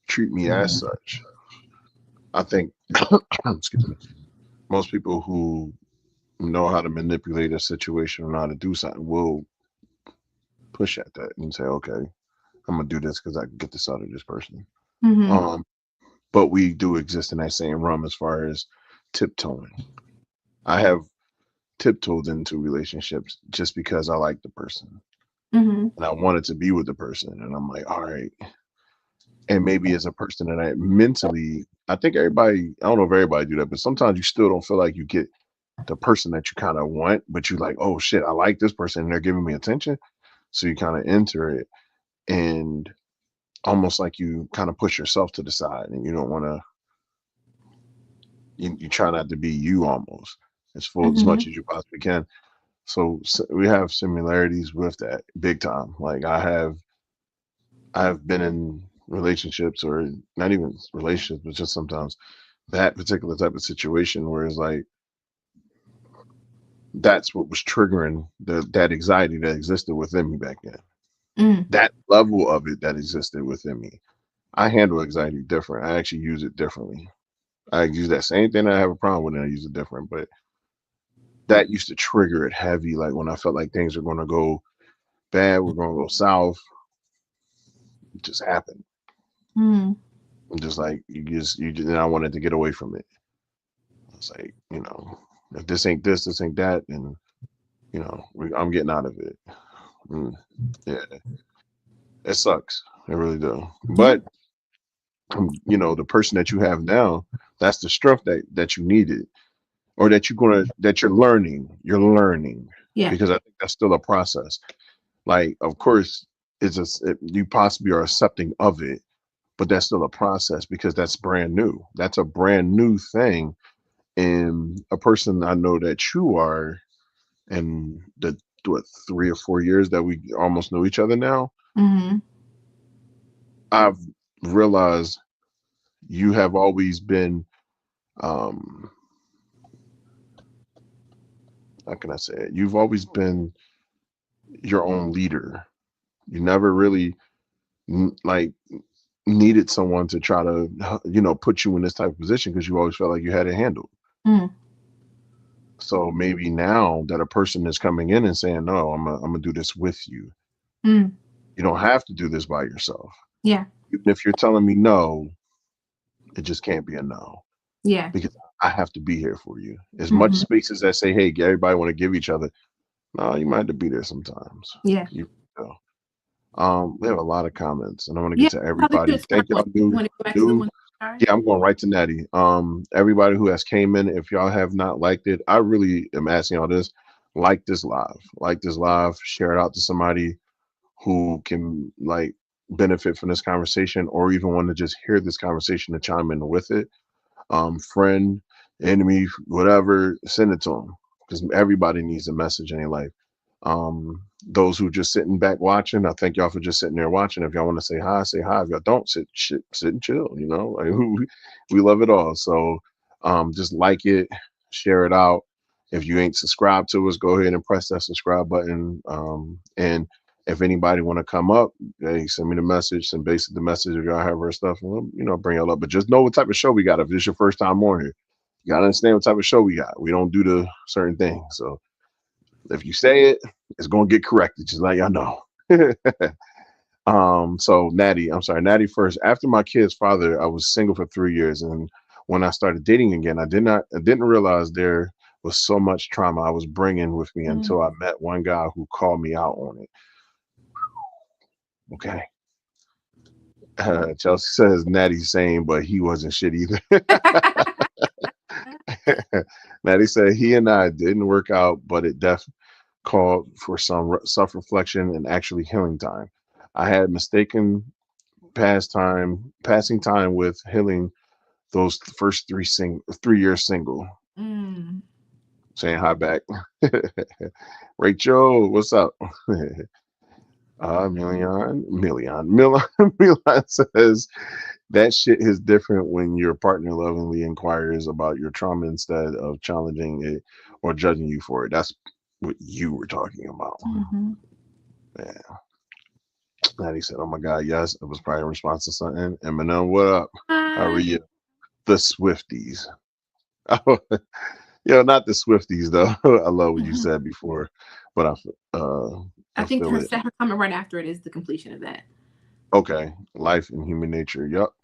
B: treat me as such. I think, excuse me, most people who know how to manipulate a situation or know how to do something will push at that and say, okay, I'm gonna do this because I can get this out of this person. Um, but we do exist in that same realm as far as tiptoeing. I have tiptoed into relationships just because I like the person and I wanted to be with the person. And I'm like, all right. And maybe as a person that I mentally, I think everybody, I don't know if everybody do that, but sometimes you still don't feel like you get the person that you kind of want, but you like, oh shit, I like this person and they're giving me attention. So you kind of enter it and almost like you kind of push yourself to the side and you don't want to, you try not to be you almost as full as much as you possibly can. So, we have similarities with that big time. Like I've been in relationships or not even relationships, but just sometimes that particular type of situation where it's like that's what was triggering that anxiety that existed within me back then. That level of it that existed within me. I handle anxiety different. I actually use it differently. I use that same thing that I have a problem with and I use it different, but that used to trigger it heavy. Like when I felt like things were going to go bad, we're going to go south. It just happened. Just like and I wanted to get away from it. I was like, if this ain't this ain't that, and I'm getting out of it. Yeah, it sucks. It really do. But the person that you have now, that's the strength that you needed, or that you're learning. You're learning because I think that's still a process. Like, of course, you possibly are accepting of it, but that's still a process because that's brand new. That's a brand new thing. And a person I know that you are, and the 3 or 4 years that we almost know each other now, I've realized you have always been, how can I say it? You've always been your own leader. You never really like needed someone to try to put you in this type of position because you always felt like you had it handled. So maybe now that a person is coming in and saying, no, I'm gonna do this with you, you don't have to do this by yourself. Even if you're telling me no, it just can't be a no, because I have to be here for you. As much spaces that say, hey, everybody want to give each other, no, you might have to be there sometimes. You know. We have a lot of comments, and I want to get to everybody. Thank y'all. Yeah, I'm going right to Natty. Everybody who has came in, if y'all have not liked it, I really am asking y'all this: like this live, share it out to somebody who can like benefit from this conversation, or even want to just hear this conversation to chime in with it. Friend, enemy, whatever, send it to them because everybody needs a message in their life. Those who just sitting back watching, I thank y'all for just sitting there watching. If y'all want to say hi, say hi. If y'all don't, sit and chill. Like, we love it all. So just like it, share it out. If you ain't subscribed to us, go ahead and press that subscribe button. And if anybody want to come up, hey, send me the message, send basically the message if y'all have her stuff, and we'll, bring it up. But just know what type of show we got. If it's your first time on here, you gotta understand what type of show we got. We don't do the certain things. So if you say it, it's gonna get corrected. Just let y'all know. So Natty first. After my kid's father, I was single for 3 years, and when I started dating again, I didn't realize there was so much trauma I was bringing with me until I met one guy who called me out on it. Okay. Chelsea says Natty's sane, but he wasn't shit either. Natty said he and I didn't work out, but it definitely called for some self-reflection and actually healing time. I had mistaken passing time with healing those first 3 years single. Saying hi back. Rachel, what's up? Million says that shit is different when your partner lovingly inquires about your trauma instead of challenging it or judging you for it. That's what you were talking about. Yeah. Natty said, "Oh my God, yes, it was probably in response to something." Eminem, what up? How are you? The Swifties. Oh, not the Swifties though. I love what you said before, but
A: I think
B: feel it.
A: her comment right after it is the completion of that.
B: Okay, life and human nature. Yup.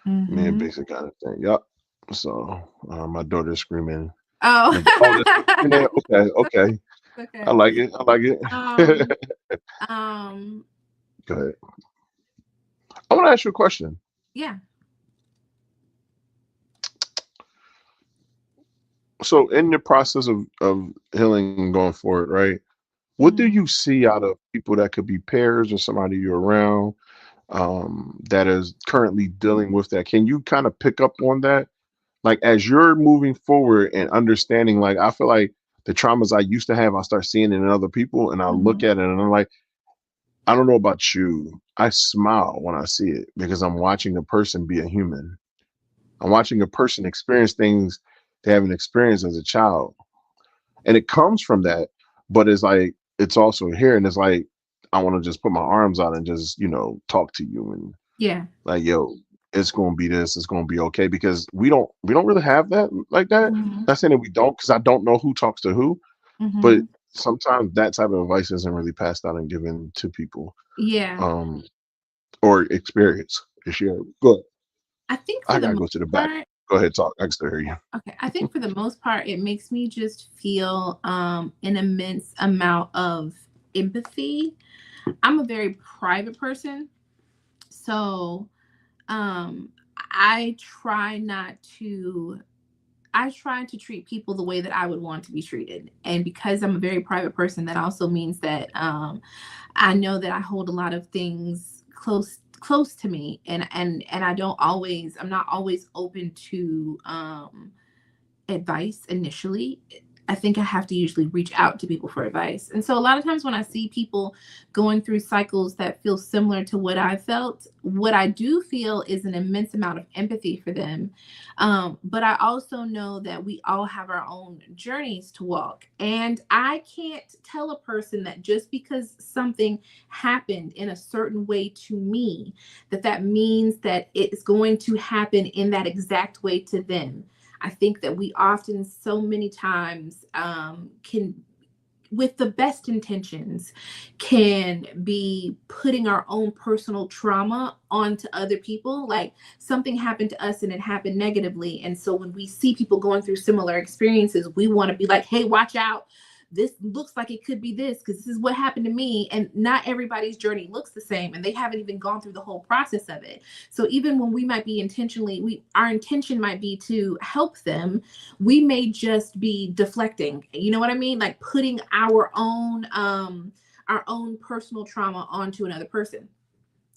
B: Me and basic kind of thing. Yup. So my daughter's screaming.
A: Oh.
B: Okay. I like it. Go ahead. I want to ask you a question.
A: Yeah.
B: So in the process of healing and going forward, right? What do you see out of people that could be peers or somebody you're around that is currently dealing with that? Can you kind of pick up on that? Like as you're moving forward and understanding, like I feel like the traumas I used to have, I start seeing it in other people and I look at it and I'm like, I don't know about you. I smile when I see it because I'm watching a person be a human. I'm watching a person experience things they haven't experienced as a child. And it comes from that, but it's like, it's also here. And it's like, I want to just put my arms out and just, talk to you and like, yo, it's going to be this, it's going to be okay. Because we don't really have that like that. Not saying that we don't, because I don't know who talks to who, but sometimes that type of advice isn't really passed out and given to people.
A: Yeah.
B: Or experience. Go ahead.
A: I think
B: I gotta go to the back. Go ahead, talk. I can still hear you.
A: Okay. I think for the most part, it makes me just feel an immense amount of empathy. I'm a very private person. So I try to treat people the way that I would want to be treated. And because I'm a very private person, that also means that I know that I hold a lot of things close to me, and I'm not always open to advice initially. I think I have to usually reach out to people for advice. And so a lot of times when I see people going through cycles that feel similar to what I felt, what I do feel is an immense amount of empathy for them. But I also know that we all have our own journeys to walk. And I can't tell a person that just because something happened in a certain way to me, that means that it's going to happen in that exact way to them. I think that we often, so many times, can, with the best intentions, can be putting our own personal trauma onto other people. Like something happened to us and it happened negatively. And so when we see people going through similar experiences, we want to be like, hey, watch out. This looks like it could be this because this is what happened to me. And not everybody's journey looks the same, and they haven't even gone through the whole process of it. So even when we might be our intention might be to help them, we may just be deflecting. You know what I mean? Like putting our own personal trauma onto another person.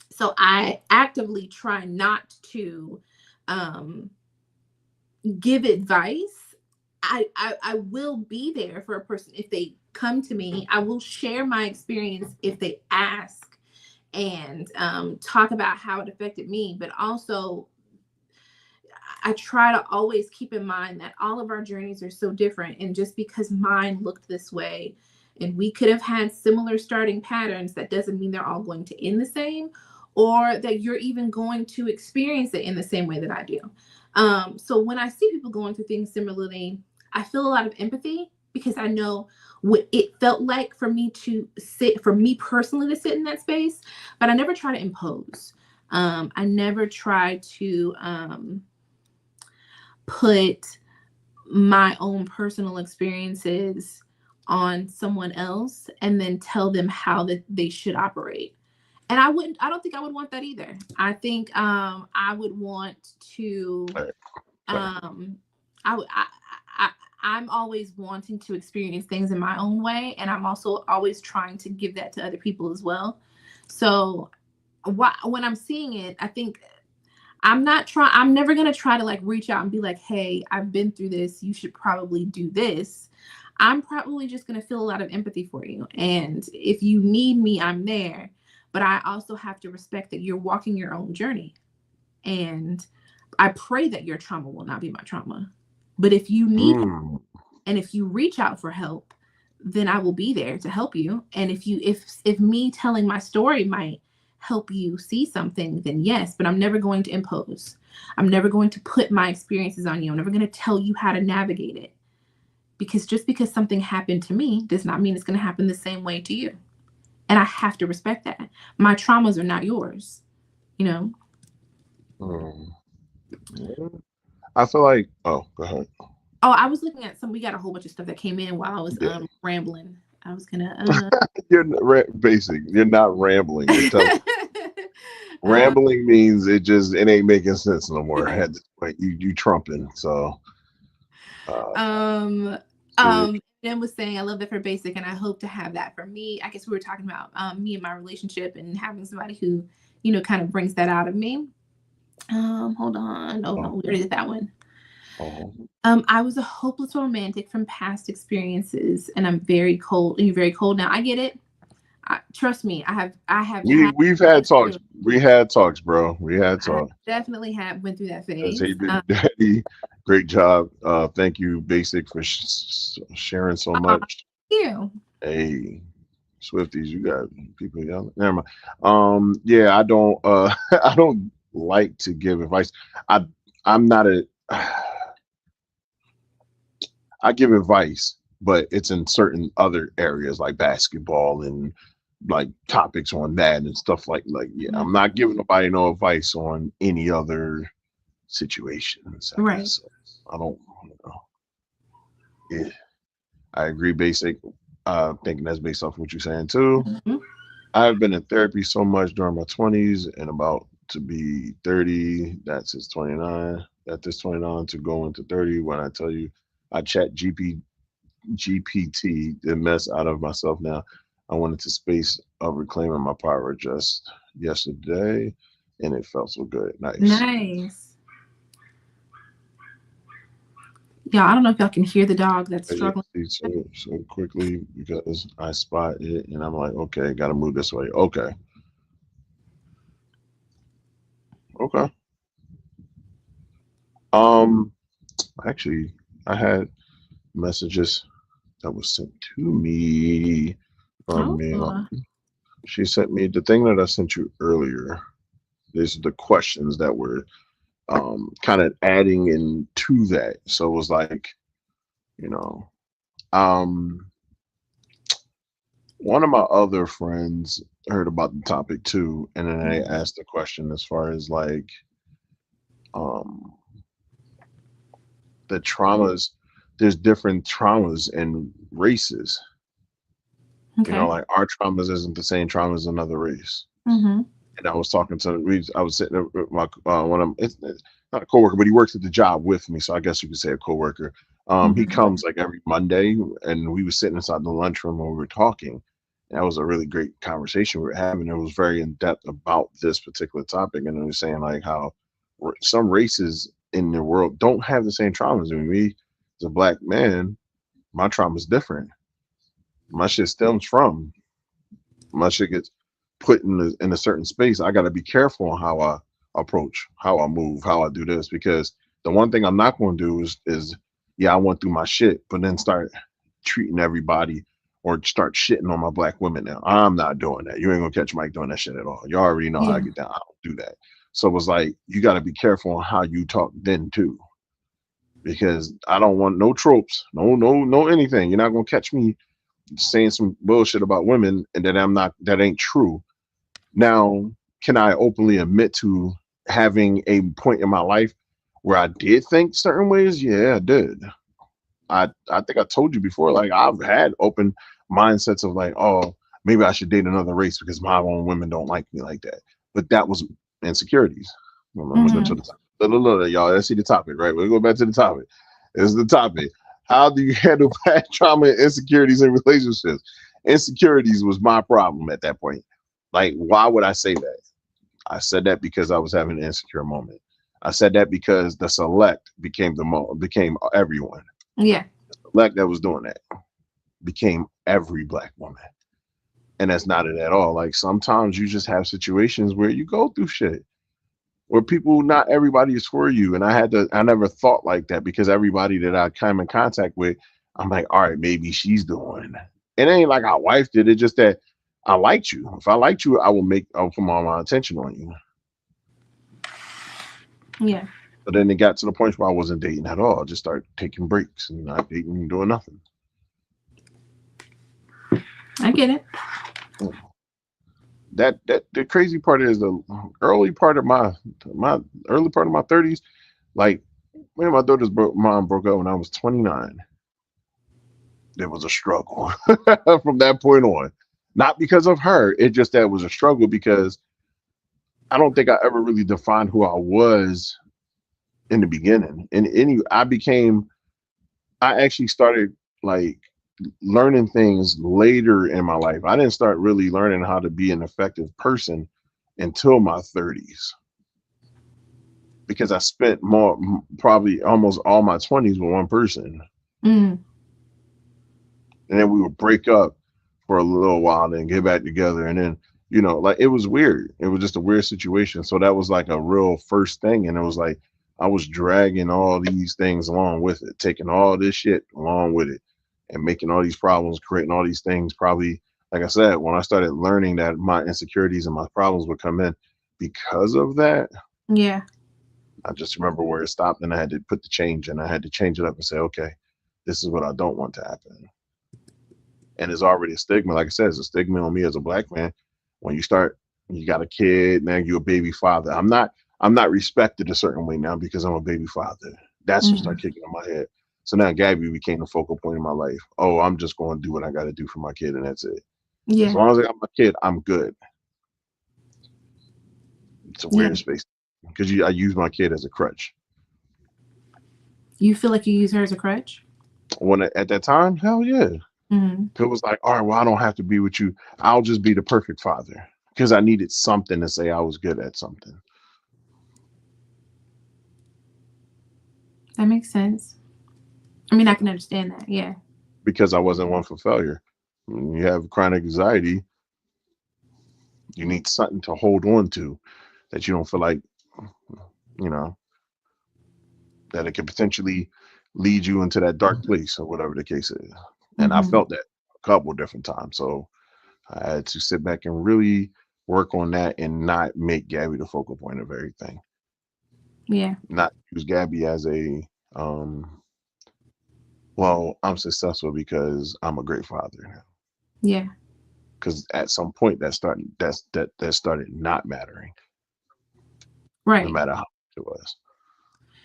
A: So I actively try not to give advice. I will be there for a person if they come to me. I will share my experience if they ask, and talk about how it affected me. But also, I try to always keep in mind that all of our journeys are so different. And just because mine looked this way And we could have had similar starting patterns. That doesn't mean they're all going to end the same, or that you're even going to experience it in the same way that I do. So when I see people going through things similarly, I feel a lot of empathy, because I know what it felt like for me personally to sit in that space, but I never try to impose. I never try to put my own personal experiences on someone else and then tell them how that they should operate. And I don't think I would want that either. I think I would want to I'm always wanting to experience things in my own way, and I'm also always trying to give that to other people as well. So when I'm seeing it, I think I'm never going to try to like reach out and be like, hey, I've been through this, you should probably do this. I'm probably just going to feel a lot of empathy for you. And if you need me, I'm there. But I also have to respect that you're walking your own journey. And I pray that your trauma will not be my trauma. But if you need help, and if you reach out for help, then I will be there to help you. And if me telling my story might help you see something, then yes, but I'm never going to impose. I'm never going to put my experiences on you. I'm never going to tell you how to navigate it. Because just because something happened to me does not mean it's going to happen the same way to you. And I have to respect that. My traumas are not yours, you know?
B: I feel like, oh, go ahead.
A: Oh, I was looking at we got a whole bunch of stuff that came in while I was rambling. I was gonna
B: You're basic. You're not rambling. You're rambling means it ain't making sense no more. At this point, you trumping. So
A: Ben was saying, I love that for basic, and I hope to have that for me. I guess we were talking about me and my relationship and having somebody who, kind of brings that out of me. Hold on. Oh no, we already did that one. I was a hopeless romantic from past experiences, and I'm very cold. And you're very cold now. I get it. Trust me. I have.
B: We've had talks. We had talks, bro. We had talks.
A: I definitely went through that phase.
B: Hey, Daddy, great job. Thank you, Basic, for sharing so much.
A: Thank you.
B: Hey, Swifties, you got people yelling. Never mind. Yeah, I don't. I don't like to give advice. I'm not a. I give advice, but it's in certain other areas like basketball and like topics on that and stuff like yeah. I'm not giving nobody no advice on any other situations.
A: Right.
B: So I don't know. Yeah, I agree. Basic. Thinking that's based off what you're saying too.
A: Mm-hmm.
B: I've been in therapy so much during my 20s and about to be 30. That's 29. At this 29 to go into 30. When I tell you, I chat GPT the mess out of myself now. I went into space of reclaiming my power just yesterday, and it felt so good.
A: Nice. Yeah, I don't know if y'all can hear the dog that's struggling
B: so quickly because I spot it, and I'm like, okay, got to move this way. Okay. Actually, I had messages that was sent to me from me. She sent me the thing that I sent you earlier. These are the questions that were kind of adding into that. So it was like, one of my other friends heard about the topic too, and then they asked the question as far as like the traumas. There's different traumas and races.
A: Okay.
B: Like our traumas isn't the same trauma as another race.
A: Mm-hmm.
B: And I was talking to, I was sitting with my one of it's not a coworker, but he works at the job with me, so I guess you could say a coworker. He comes like every Monday, and we were sitting inside the lunchroom when we were talking. And that was a really great conversation we were having. It was very in depth about this particular topic, and it was saying like how some races in the world don't have the same traumas. I mean, me as a black man, my trauma is different. My shit stems from my shit gets put in a certain space. I got to be careful on how I approach, how I move, how I do this, because the one thing I'm not going to do is I went through my shit, but then start treating everybody or start shitting on my black women now. I'm not doing that. You ain't gonna catch Mike doing that shit at all. You already know how I get down. I don't do that. So it was like, you got to be careful on how you talk then too, because I don't want no tropes, no anything. You're not gonna catch me saying some bullshit about women and that ain't true. Now, can I openly admit to having a point in my life where I did think certain ways? Yeah, I did. I think I told you before, like, I've had open mindsets of like, oh, maybe I should date another race because my own women don't like me like that. But that was insecurities. I'm gonna go to the topic. Look, y'all, let's see the topic, right? We'll go back to the topic. This is the topic. How do you handle past trauma and insecurities in relationships? Insecurities was my problem at that point. Like, why would I say that? I said that because I was having an insecure moment. I said that because the select became became everyone.
A: Yeah.
B: The select that was doing that became every black woman. And that's not it at all. Like, sometimes you just have situations where you go through shit where people, not everybody is for you. And I never thought like that, because everybody that I came in contact with, I'm like, all right, maybe she's doing. It ain't like our wife did it, just that I liked you. If I liked you, I'll put all my attention on you.
A: Yeah.
B: But then it got to the point where I wasn't dating at all. I just started taking breaks and not dating and doing nothing.
A: I get it.
B: That the crazy part is the early part of my 30s. Like, when my daughter's mom broke up when I was 29, there was a struggle from that point on. Not because of her, it just that was a struggle because I don't think I ever really defined who I was in the beginning. I actually started like learning things later in my life. I didn't start really learning how to be an effective person until my 30s, because I spent probably almost all my 20s with one person.
A: Mm.
B: And then we would break up for a little while, then get back together. And then, like, it was weird. It was just a weird situation. So that was like a real first thing. And it was like, I was dragging all these things along with it, taking all this shit along with it and making all these problems, creating all these things. Probably, like I said, when I started learning that my insecurities and my problems would come in because of that.
A: Yeah.
B: I just remember where it stopped, and I had to put the change in. I had to change it up and say, okay, this is what I don't want to happen. And it's already a stigma. Like I said, it's a stigma on me as a black man. When you got a kid, now you're a baby father. I'm not respected a certain way now because I'm a baby father. That's what started kicking in my head. So now Gabby became the focal point in my life. Oh, I'm just going to do what I got to do for my kid, and that's it.
A: Yeah.
B: As long as I got my kid, I'm good. It's a weird space because I use my kid as a crutch.
A: You feel like you use her as a crutch?
B: At that time, hell yeah.
A: Mm-hmm.
B: It was like, all right, well, I don't have to be with you. I'll just be the perfect father, because I needed something to say I was good at something.
A: That makes sense. I mean, I can understand that. Yeah.
B: Because I wasn't one for failure. When you have chronic anxiety, you need something to hold on to that you don't feel like, that it could potentially lead you into that dark place or whatever the case is. And I felt that a couple of different times. So I had to sit back and really work on that and not make Gabby the focal point of everything.
A: Yeah.
B: Not use Gabby as a, well, I'm successful because I'm a great father now.
A: Yeah.
B: Because at some point that started not mattering.
A: Right.
B: No matter how much it was.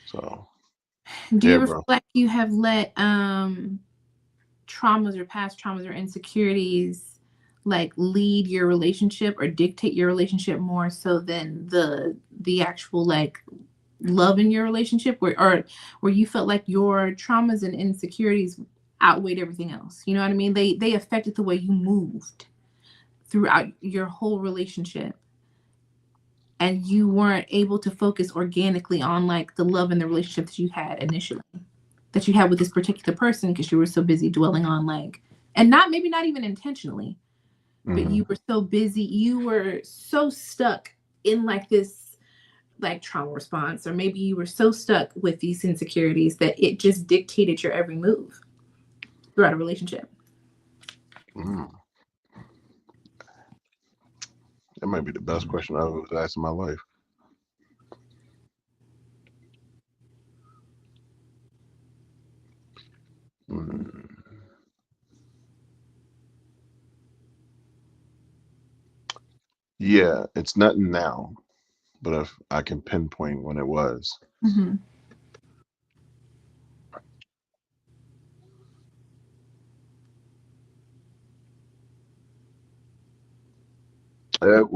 B: So
A: do you ever feel like you have let traumas or past traumas or insecurities like lead your relationship or dictate your relationship more so than the actual like love in your relationship, where you felt like your traumas and insecurities outweighed everything else? You know what I mean? They affected the way you moved throughout your whole relationship, and you weren't able to focus organically on like the love and the relationship that you had initially, that you had with this particular person, because you were so busy dwelling on like, and maybe not even intentionally, but you were so busy, you were so stuck in like this like trauma response, or maybe you were so stuck with these insecurities that it just dictated your every move throughout a relationship.
B: Mm, that might be the best question I've ever was asked in my life. Mm, yeah, it's nothing now, but if I can pinpoint when it was,
A: Mm-hmm.
B: it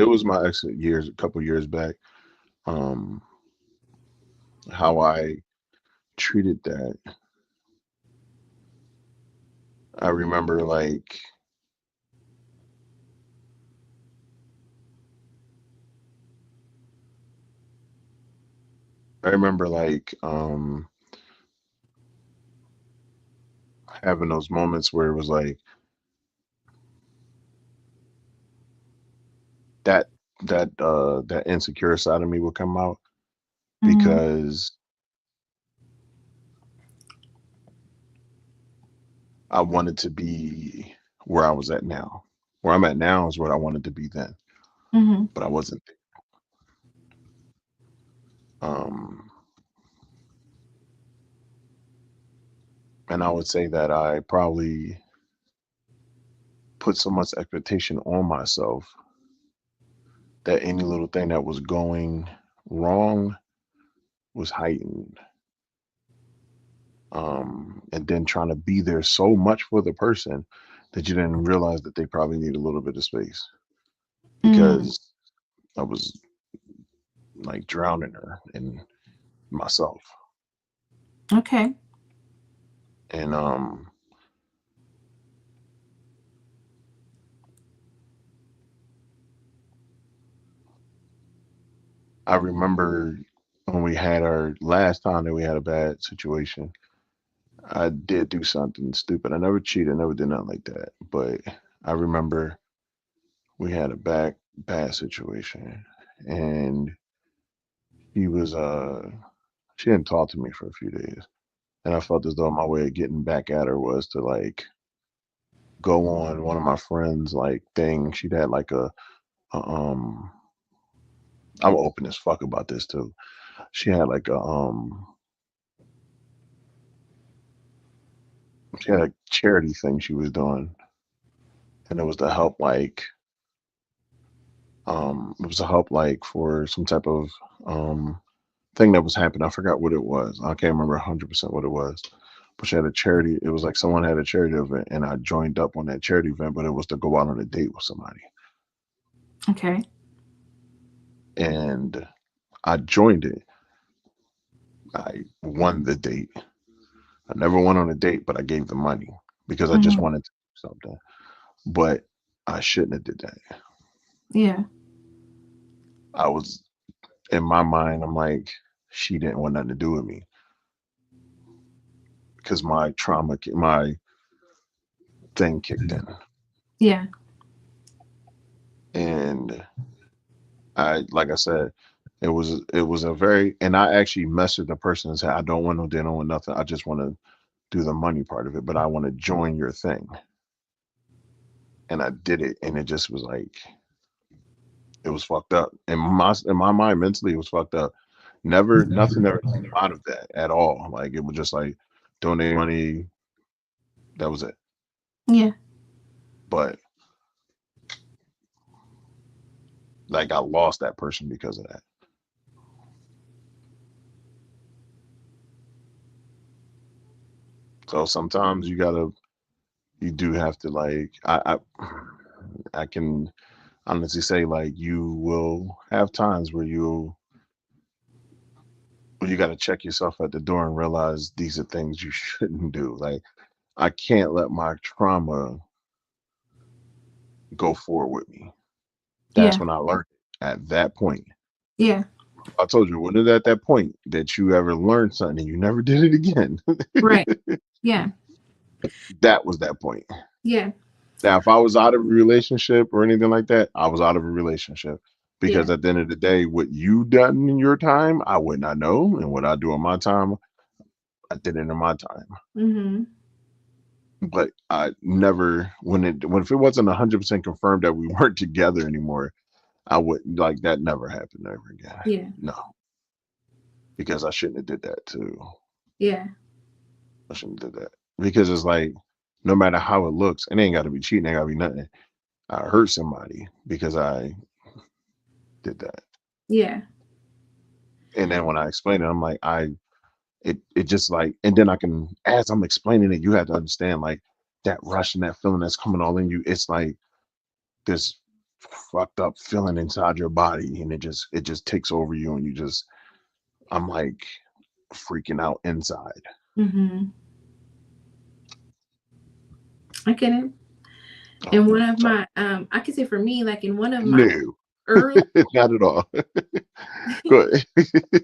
B: was my exit years, a couple years back. Um, how I treated that, I remember like having those moments where it was like that that insecure side of me would come out
A: Mm-hmm.
B: because I wanted to be where I was at now. Where I'm at now is what I wanted to be then,
A: Mm-hmm.
B: but I wasn't there. Um, and I would say that I probably put so much expectation on myself that any little thing that was going wrong was heightened. And then trying to be there so much for the person that you didn't realize that they probably need a little bit of space
A: Mm.
B: because I was like drowning her in myself.
A: Okay.
B: And I remember when we had our last time that we had a bad situation, I did do something stupid. I never cheated, never did nothing like that. But I remember we had a bad situation, and he was she didn't talk to me for a few days, and I felt as though my way of getting back at her was to like go on one of my friends like thing. She'd had like a I'm open as fuck about this too. She had like she had a charity thing she was doing, and it was to help like it was to help like for some type of um thing that was happening. I forgot what it was. I can't remember 100% what it was. But she had a charity. It was like someone had a charity event, and I joined up on that charity event. But it was to go out on a date with somebody,
A: Okay.
B: and I joined it. I won the date. I never went on a date, but I gave the money because I just
A: Mm-hmm.
B: wanted to do something. But I shouldn't have did that.
A: Yeah.
B: I was in my mind. I'm like, she didn't want nothing to do with me because my trauma, my thing kicked in,
A: Yeah.
B: and I, like I said, it was a very, and I actually messaged the person and said, I don't want no dinner, or nothing. I just want to do the money part of it, but I want to join your thing. And I did it, and it just was like it was fucked up. In my mind, mentally, it was fucked up. Never, nothing ever came out of that at all. Like it was just like donate money. That was it.
A: Yeah.
B: But like I lost that person because of that. So sometimes you do have to like I can honestly say like you will have times where you got to check yourself at the door and realize these are things you shouldn't do. Like I can't let my trauma go forward with me. That's
A: Yeah.
B: when I learned it, at that point.
A: Yeah.
B: I told you, when it at that point that you ever learned something and you never did it again,
A: Right. Yeah.
B: that was that point.
A: Yeah.
B: Now, if I was out of a relationship or anything like that, I was out of a relationship.
A: Yeah.
B: Because at the end of the day, what you done in your time, I would not know. And what I do in my time, I did it in my time.
A: Mm-hmm.
B: but I never, if it wasn't 100% confirmed that we weren't together anymore, I wouldn't, like, that never happened ever again.
A: Yeah.
B: No, because I shouldn't have did that too.
A: Yeah.
B: I shouldn't have did that because it's like, no matter how it looks, it ain't got to be cheating, it ain't got to be nothing. I hurt somebody because I did that.
A: Yeah.
B: And then when I explain it, I'm like, it just like, and then I can, as I'm explaining it, you have to understand, like, that rush and that feeling that's coming all in you. It's like this fucked up feeling inside your body, and it just takes over you, and I'm like freaking out inside.
A: Mm-hmm. I get it.
B: Oh,
A: And one of
B: sorry.
A: my, I could say for me, like in one of my
B: No,
A: early,
B: not at all. Good.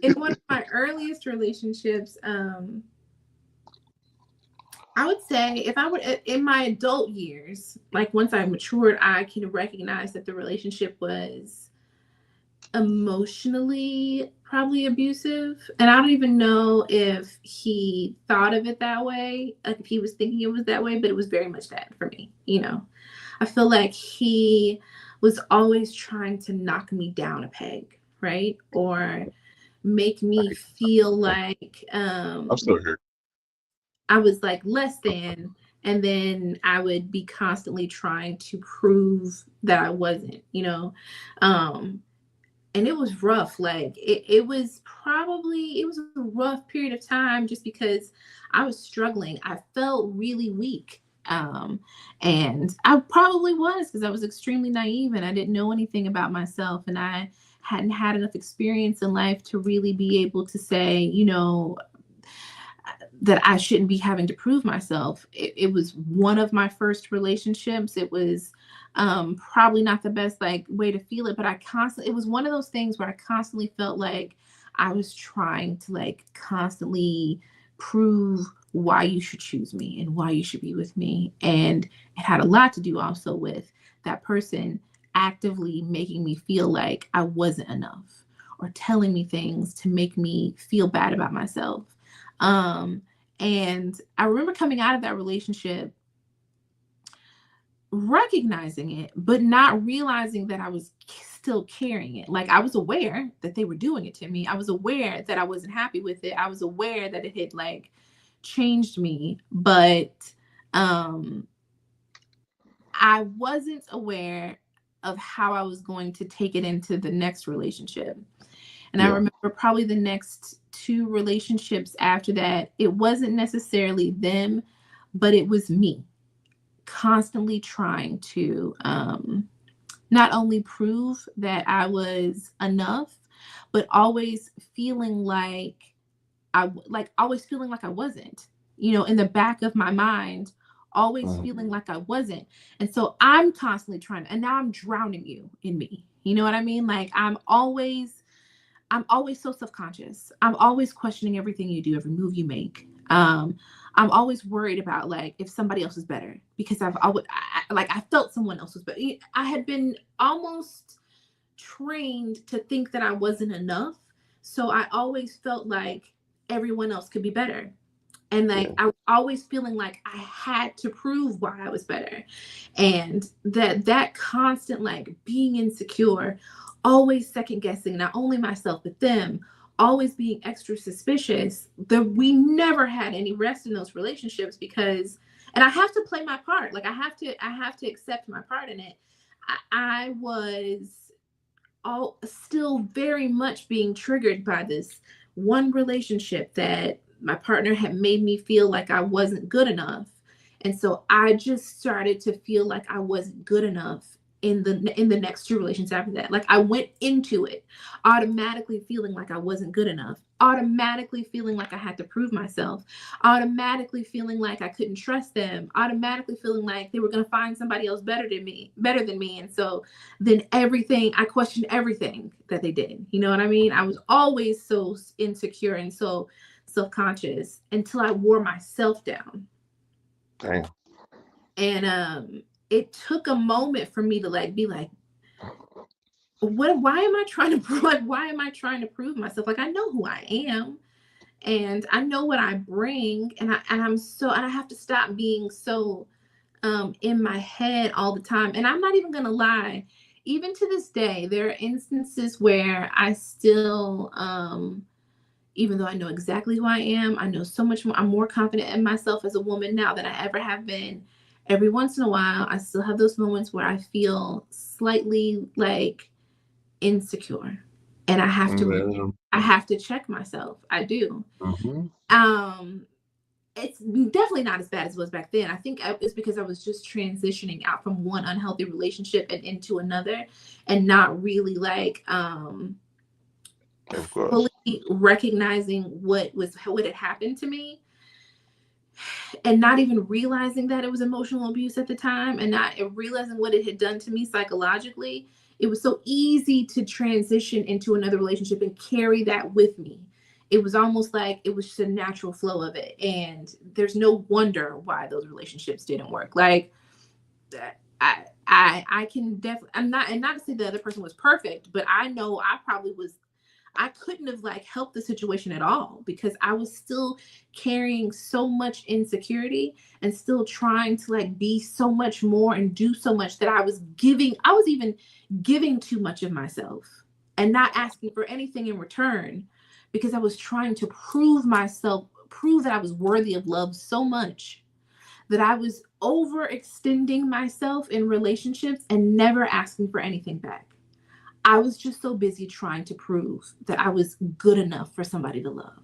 A: in one of my earliest relationships, I would say if I would, in my adult years, like once I matured, I can recognize that the relationship was emotionally probably abusive. And I don't even know if he thought of it that way, like if he was thinking it was that way, but it was very much that for me, you know. I feel like he was always trying to knock me down a peg, right? Or make me feel like
B: I'm still here.
A: I was like less than, and then I would be constantly trying to prove that I wasn't, you know. And it was rough. Like it was a rough period of time just because I was struggling. I felt really weak. And I probably was because I was extremely naive and I didn't know anything about myself, and I hadn't had enough experience in life to really be able to say, you know, that I shouldn't be having to prove myself. It was one of my first relationships. It was probably not the best like way to feel it, but it was one of those things where I constantly felt like I was trying to like constantly prove why you should choose me and why you should be with me. And it had a lot to do also with that person actively making me feel like I wasn't enough or telling me things to make me feel bad about myself. And I remember coming out of that relationship, recognizing it, but not realizing that I was still carrying it. Like I was aware that they were doing it to me. I was aware that I wasn't happy with it. I was aware that it had like changed me, but I wasn't aware of how I was going to take it into the next relationship. And I
B: Yeah.
A: remember probably the next two relationships after that, it wasn't necessarily them, but it was me constantly trying to not only prove that I was enough, but always feeling like always feeling like I wasn't, you know, in the back of my mind, always feeling like I wasn't. And so I'm constantly trying, and now I'm drowning you in me. You know what I mean? Like I'm always so self-conscious. I'm always questioning everything you do, every move you make. I'm always worried about like if somebody else is better because I felt someone else was better. I had been almost trained to think that I wasn't enough. So I always felt like everyone else could be better. And like
B: Yeah.
A: I was always feeling like I had to prove why I was better. And that constant like being insecure, always second guessing not only myself but them, always being extra suspicious, that we never had any rest in those relationships because, and I have to play my part. Like I have to accept my part in it. I was all still very much being triggered by this one relationship that my partner had made me feel like I wasn't good enough. And so I just started to feel like I wasn't good enough in the next two relations after that. Like I went into it automatically feeling like I wasn't good enough, automatically feeling like I had to prove myself, automatically feeling like I couldn't trust them, automatically feeling like they were going to find somebody else better than me. And so then I questioned everything that they did. You know what I mean? I was always so insecure and so self-conscious until I wore myself down.
B: Damn.
A: And it took a moment for me to like be like, why am I trying to prove myself? Like I know who I am. and I know what I bring, and I have to stop being so in my head all the time. And I'm not even gonna lie, even to this day, there are instances where I still even though I know exactly who I am, I know so much more. I'm more confident in myself as a woman now than I ever have been. Every once in a while, I still have those moments where I feel slightly like insecure, and I have to check myself. I do.
B: Mm-hmm.
A: It's definitely not as bad as it was back then. I think it's because I was just transitioning out from one unhealthy relationship and into another, and not really like
B: Of course.
A: fully recognizing what had happened to me, and not even realizing that it was emotional abuse at the time, and not realizing what it had done to me psychologically. It was so easy to transition into another relationship and carry that with me. It was almost like it was just a natural flow of it, and there's no wonder why those relationships didn't work. Like, I can definitely, I'm not, and not to say the other person was perfect, but I know I couldn't have like helped the situation at all, because I was still carrying so much insecurity and still trying to like be so much more and do so much that I was even giving too much of myself and not asking for anything in return, because I was trying to prove that I was worthy of love so much that I was overextending myself in relationships and never asking for anything back. I was just so busy trying to prove that I was good enough for somebody to love.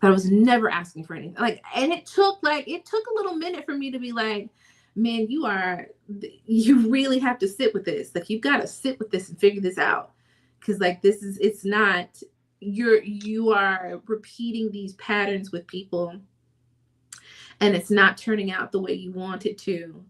A: That I was never asking for anything. Like, and it took a little minute for me to be like, man, you really have to sit with this. Like, you've got to sit with this and figure this out. Cause like, it's not, you are repeating these patterns with people, and it's not turning out the way you want it to.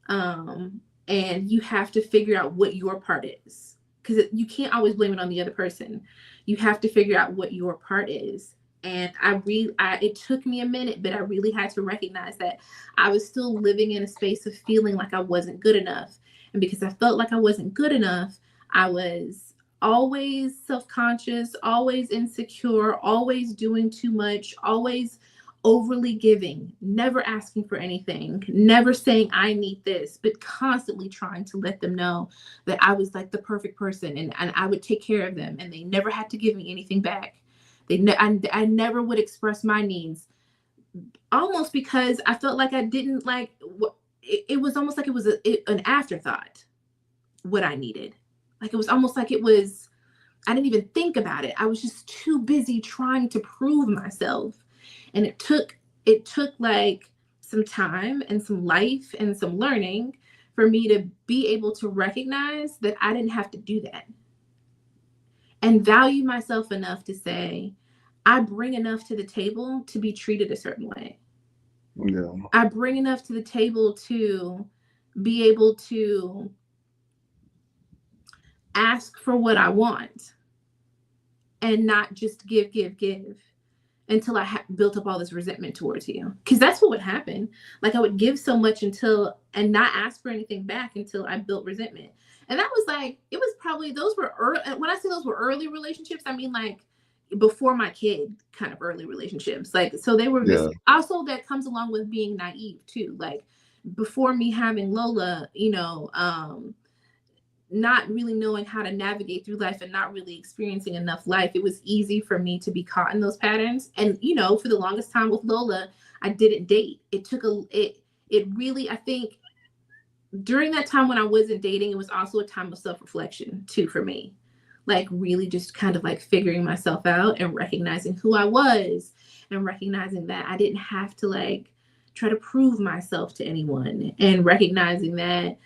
A: And you have to figure out what your part is, because you can't always blame it on the other person. You have to figure out what your part is. And it took me a minute, but I really had to recognize that I was still living in a space of feeling like I wasn't good enough. And because I felt like I wasn't good enough, I was always self-conscious, always insecure, always doing too much, always overly giving, never asking for anything, never saying I need this, but constantly trying to let them know that I was like the perfect person, and I would take care of them, and they never had to give me anything back. I never would express my needs, almost because I felt like I didn't like it was almost like it was an afterthought what I needed. Like, it was almost like I didn't even think about it. I was just too busy trying to prove myself. And it took like some time and some life and some learning for me to be able to recognize that I didn't have to do that, and value myself enough to say, I bring enough to the table to be treated a certain way.
B: Yeah.
A: I bring enough to the table to be able to ask for what I want and not just give until I built up all this resentment towards you. Because that's what would happen. Like, I would give so much and not ask for anything back until I built resentment. And that was like, it was probably, those were early. When I say those were early relationships, I mean like before my kid kind of early relationships. Like, so they were just, also that comes along with being naive too. Like, before me having Lola, not really knowing how to navigate through life and not really experiencing enough life, it was easy for me to be caught in those patterns. And, for the longest time with Lola, I didn't date. It really, I think during that time when I wasn't dating, it was also a time of self-reflection too, for me. Like, really just kind of like figuring myself out and recognizing who I was, and recognizing that I didn't have to like try to prove myself to anyone, and recognizing that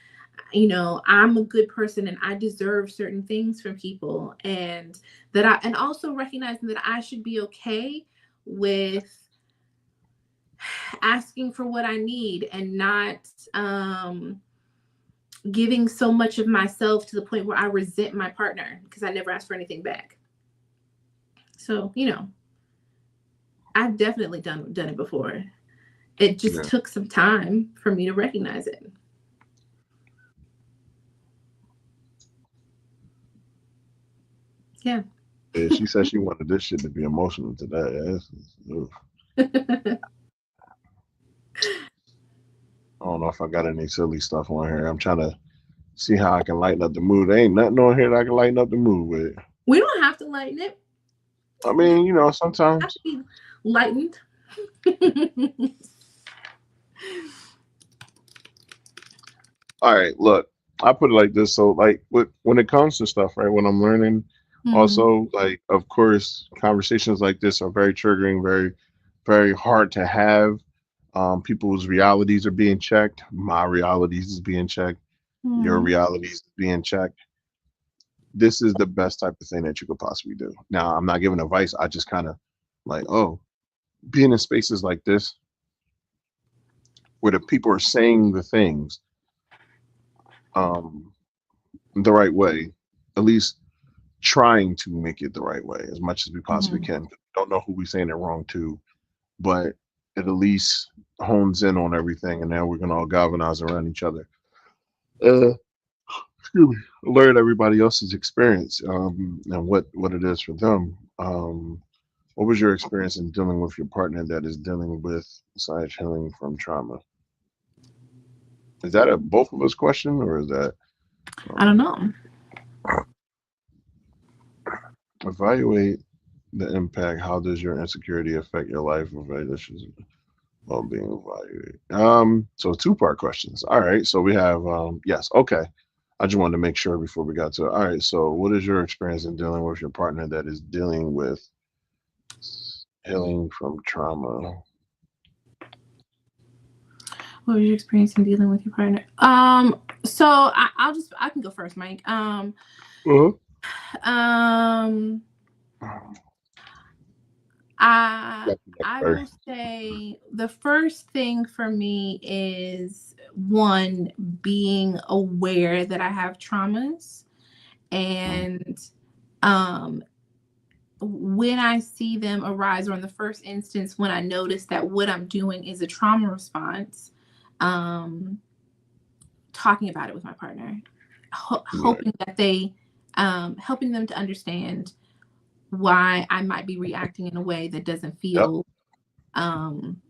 A: I'm a good person and I deserve certain things from people, and also recognizing that I should be okay with asking for what I need, and not giving so much of myself to the point where I resent my partner because I never asked for anything back. So, I've definitely done it before. It just took some time for me to recognize it. Yeah.
B: Yeah, she said she wanted this shit to be emotional today. I don't know if I got any silly stuff on here. I'm trying to see how I can lighten up the mood. There ain't nothing on here that I can lighten up the mood with.
A: We don't have to lighten it.
B: I mean, you know,
A: Have
B: sometimes.
A: to be lightened.
B: All right, look, I put it like this. So, like, when it comes to stuff, right, when I'm learning,
A: Mhm.
B: also, like, of course, conversations like this are very triggering, very, very hard to have. People's realities are being checked. My realities is being checked. Your
A: Mhm.
B: realities is being checked. This is the best type of thing that you could possibly do. Now, I'm not giving advice. I just kind of like, oh, being in spaces like this where the people are saying the things um, the right way, at least trying to make it the right way as much as we possibly
A: Mhm.
B: can. Don't know who we're saying it wrong to, but it at least hones in on everything, and now we're gonna all galvanize around each other. Uh, excuse me. Learn everybody else's experience and what it is for them. What was your experience in dealing with your partner that is dealing with besides healing from trauma? Is that a both of us question, or is that
A: I don't
B: um,
A: know.
B: evaluate the impact? How does your insecurity affect your life? Evaluation well being evaluated. So two-part questions. All right. So we have yes. Okay. I just wanted to make sure before we got to it. All right. So what is your experience in dealing with your partner that is dealing with healing from trauma?
A: What was your experience in dealing with your partner? So I can go first, Mike.
B: Uh-huh.
A: Um, I
B: Like next
A: I
B: story.
A: will say the first thing for me is one, being aware that I have traumas, and um when I see them arise, or in the first instance when I notice that what I'm doing is a trauma response, um talking about it with my partner,
B: Right.
A: hoping that they helping them to understand why I might be reacting in a way that doesn't
B: Yep.
A: feel um,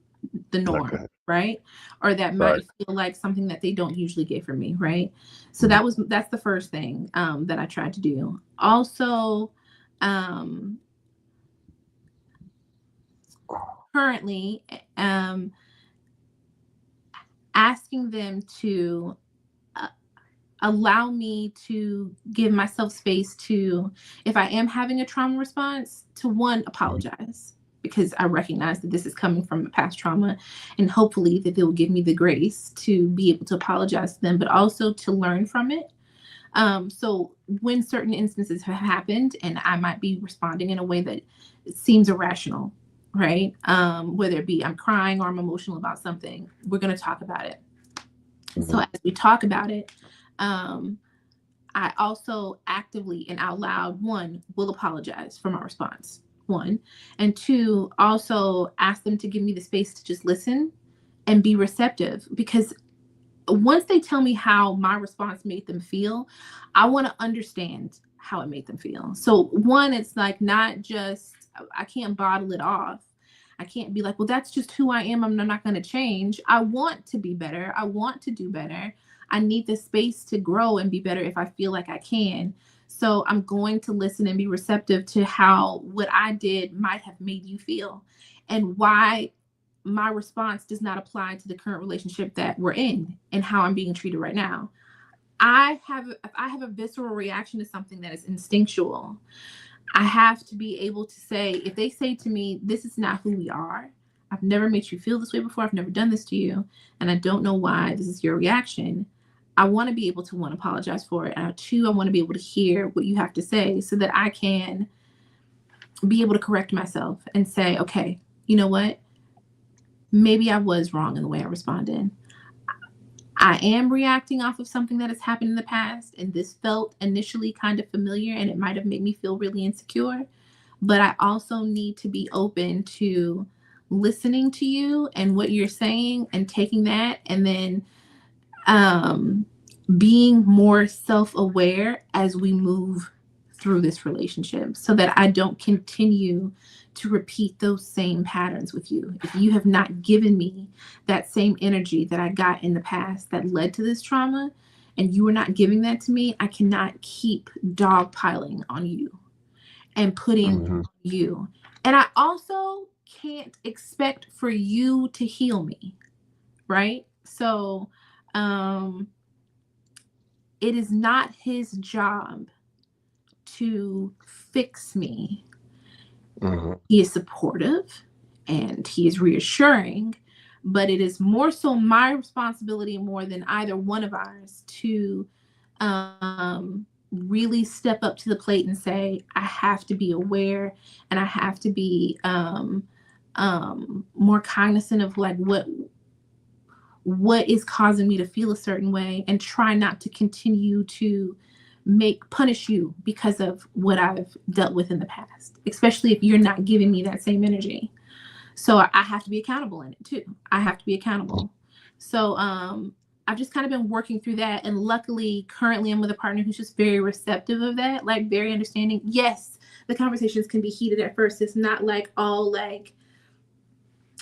A: the norm,
B: Okay.
A: right? Or that
B: Right.
A: might feel like something that they don't usually get from me, right? So
B: Mhm.
A: that's the first thing that I tried to do. Also, um, currently, asking them to uh, allow me to give myself space to, if I am having a trauma response, to one, apologize, because I recognize that this is coming from a past trauma, and hopefully that they will give me the grace to be able to apologize to them, but also to learn from it. So when certain instances have happened and I might be responding in a way that seems irrational, right? Whether it be I'm crying or I'm emotional about something, we're going to talk about it. So
B: Mhm.
A: as we talk about it, um, I also actively and out loud, one, will apologize for my response. One. And two, also ask them to give me the space to just listen and be receptive. Because once they tell me how my response made them feel, I want to understand how it made them feel. So, one, it's like not just, I can't bottle it off. I can't be like, well, that's just who I am. I'm not going to change. I want to be better. I want to do better. I need the space to grow and be better if I feel like I can. So, I'm going to listen and be receptive to how what I did might have made you feel, and why my response does not apply to the current relationship that we're in and how I'm being treated right now. If I have a visceral reaction to something that is instinctual, I have to be able to say, if they say to me, this is not who we are, I've never made you feel this way before, I've never done this to you, and I don't know why this is your reaction. I want to be able to, one, apologize for it, and two, I want to be able to hear what you have to say so that I can be able to correct myself and say, okay, you know what? Maybe I was wrong in the way I responded. I am reacting off of something that has happened in the past, and this felt initially kind of familiar, and it might have made me feel really insecure. But I also need to be open to listening to you and what you're saying, and taking that, and then um, being more self aware as we move through this relationship so that I don't continue to repeat those same patterns with you. If you have not given me that same energy that I got in the past that led to this trauma, and you are not giving that to me, I cannot keep dogpiling on you and putting
B: Mm-hmm.
A: you. And I also can't expect for you to heal me, right? So, it is not his job to fix me.
B: Mm-hmm.
A: He is supportive and he is reassuring, but it is more so my responsibility more than either one of ours to really step up to the plate and say, I have to be aware and I have to be more cognizant of like what is causing me to feel a certain way and try not to continue to punish you because of what I've dealt with in the past, especially if you're not giving me that same energy. So I have to be accountable in it too. I have to be accountable. So I've just kind of been working through that, and luckily currently I'm with a partner who's just very receptive of that, like very understanding. Yes, the conversations can be heated at first. It's not like all like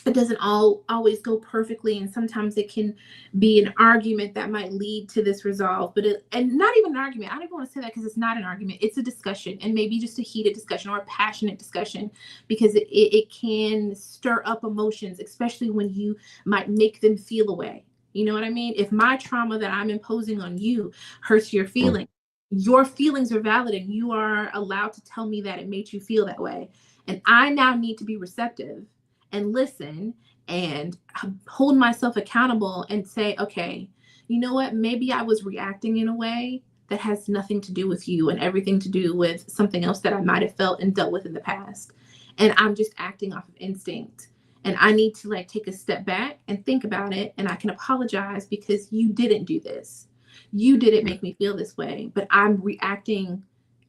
A: it doesn't always go perfectly, and sometimes it can be an argument that might lead to this resolve, and not even an argument. I don't even want to say that because it's not an argument. It's a discussion, and maybe just a heated discussion or a passionate discussion, because it can stir up emotions, especially when you might make them feel away. You know what I mean? If my trauma that I'm imposing on you hurts your feelings are valid, and you are allowed to tell me that it made you feel that way, and I now need to be receptive and listen and hold myself accountable and say, okay, you know what? Maybe I was reacting in a way that has nothing to do with you and everything to do with something else that I might have felt and dealt with in the past. And I'm just acting off of instinct. And I need to like take a step back and think about it. And I can apologize because you didn't do this. You didn't make me feel this way, but I'm reacting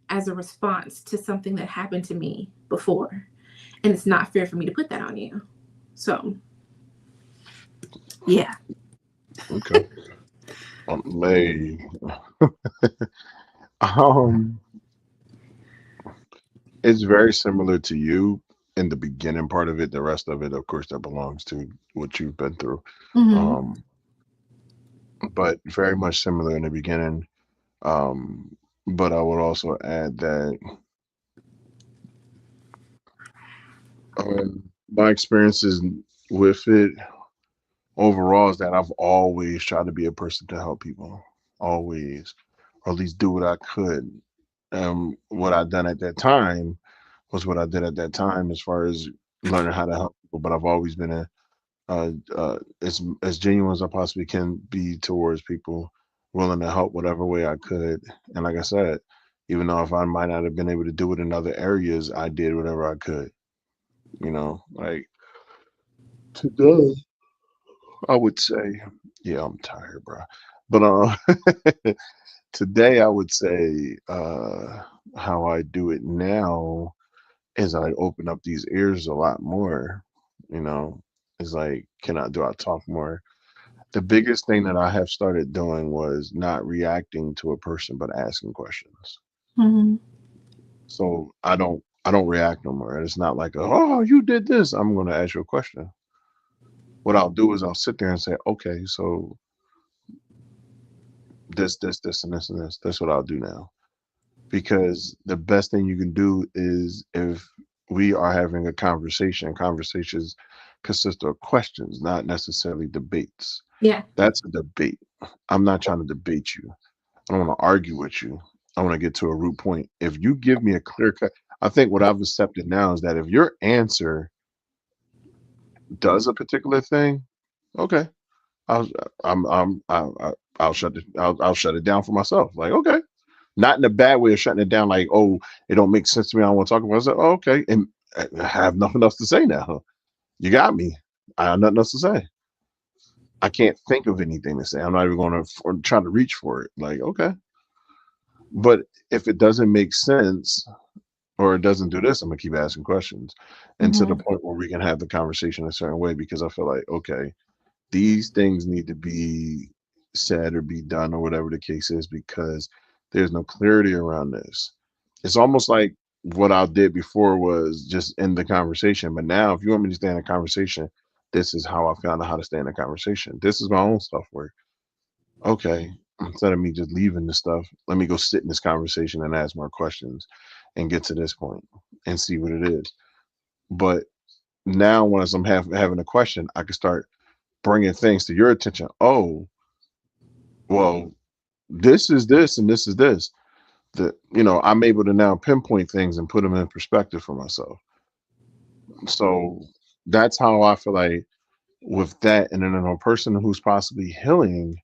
A: as a response to something that happened to me before. And it's not fair for me to put that on you. So, yeah.
B: Okay. May. um, it's very similar to you in the beginning part of it. The rest of it, of course, that belongs to what you've been through.
A: Mm-hmm.
B: Um, but very much similar in the beginning. But I would also add that my experiences with it overall is that I've always tried to be a person to help people, always, or at least do what I could. What I done at that time was what I did at that time as far as learning how to help people. But I've always been as genuine as I possibly can be towards people, willing to help whatever way I could. And like I said, even though if I might not have been able to do it in other areas, I did whatever I could. Like today, I would say, yeah, I'm tired, bro. But today, I would say how I do it now is I open up these ears a lot more. You know, it's like, do I talk more? The biggest thing that I have started doing was not reacting to a person, but asking questions.
A: Mm-hmm.
B: So I don't react no more. It's not like, oh, you did this. I'm going to ask you a question. What I'll do is I'll sit there and say, okay, so this, and this, and this. That's what I'll do now. Because the best thing you can do is if we are having a conversation, conversations consist of questions, not necessarily debates.
A: Yeah.
B: That's a debate. I'm not trying to debate you. I don't want to argue with you. I want to get to a root point. If you give me a clear cut, I think what I've accepted now is that if your answer does a particular thing, okay, I'll I'll I'll shut it down for myself. Like, okay, not in a bad way of shutting it down. Like, oh, it don't make sense to me. I don't want to talk about it. I said, oh, okay, and I have nothing else to say now. You got me. I have nothing else to say. I can't think of anything to say. I'm not even going to try to reach for it. Like, okay, but if it doesn't make sense or it doesn't do this, I'm gonna keep asking questions, and to the
A: Mm-hmm.
B: point where we can have the conversation a certain way because I feel like, okay, these things need to be said or be done or whatever the case is because there's no clarity around this. it's almost like what I did before was just end the conversation. But now, if you want me to stay in a conversation, this is how I found out how to stay in a conversation. This is my own self work. Okay, instead of me just leaving the stuff, let me go sit in this conversation and ask more questions and get to this point and see what it is. But now, once I'm having a question, I can start bringing things to your attention. Oh, well, this is this and this is this. That I'm able to now pinpoint things and put them in perspective for myself. So that's how I feel like with that, and then a person who's possibly healing,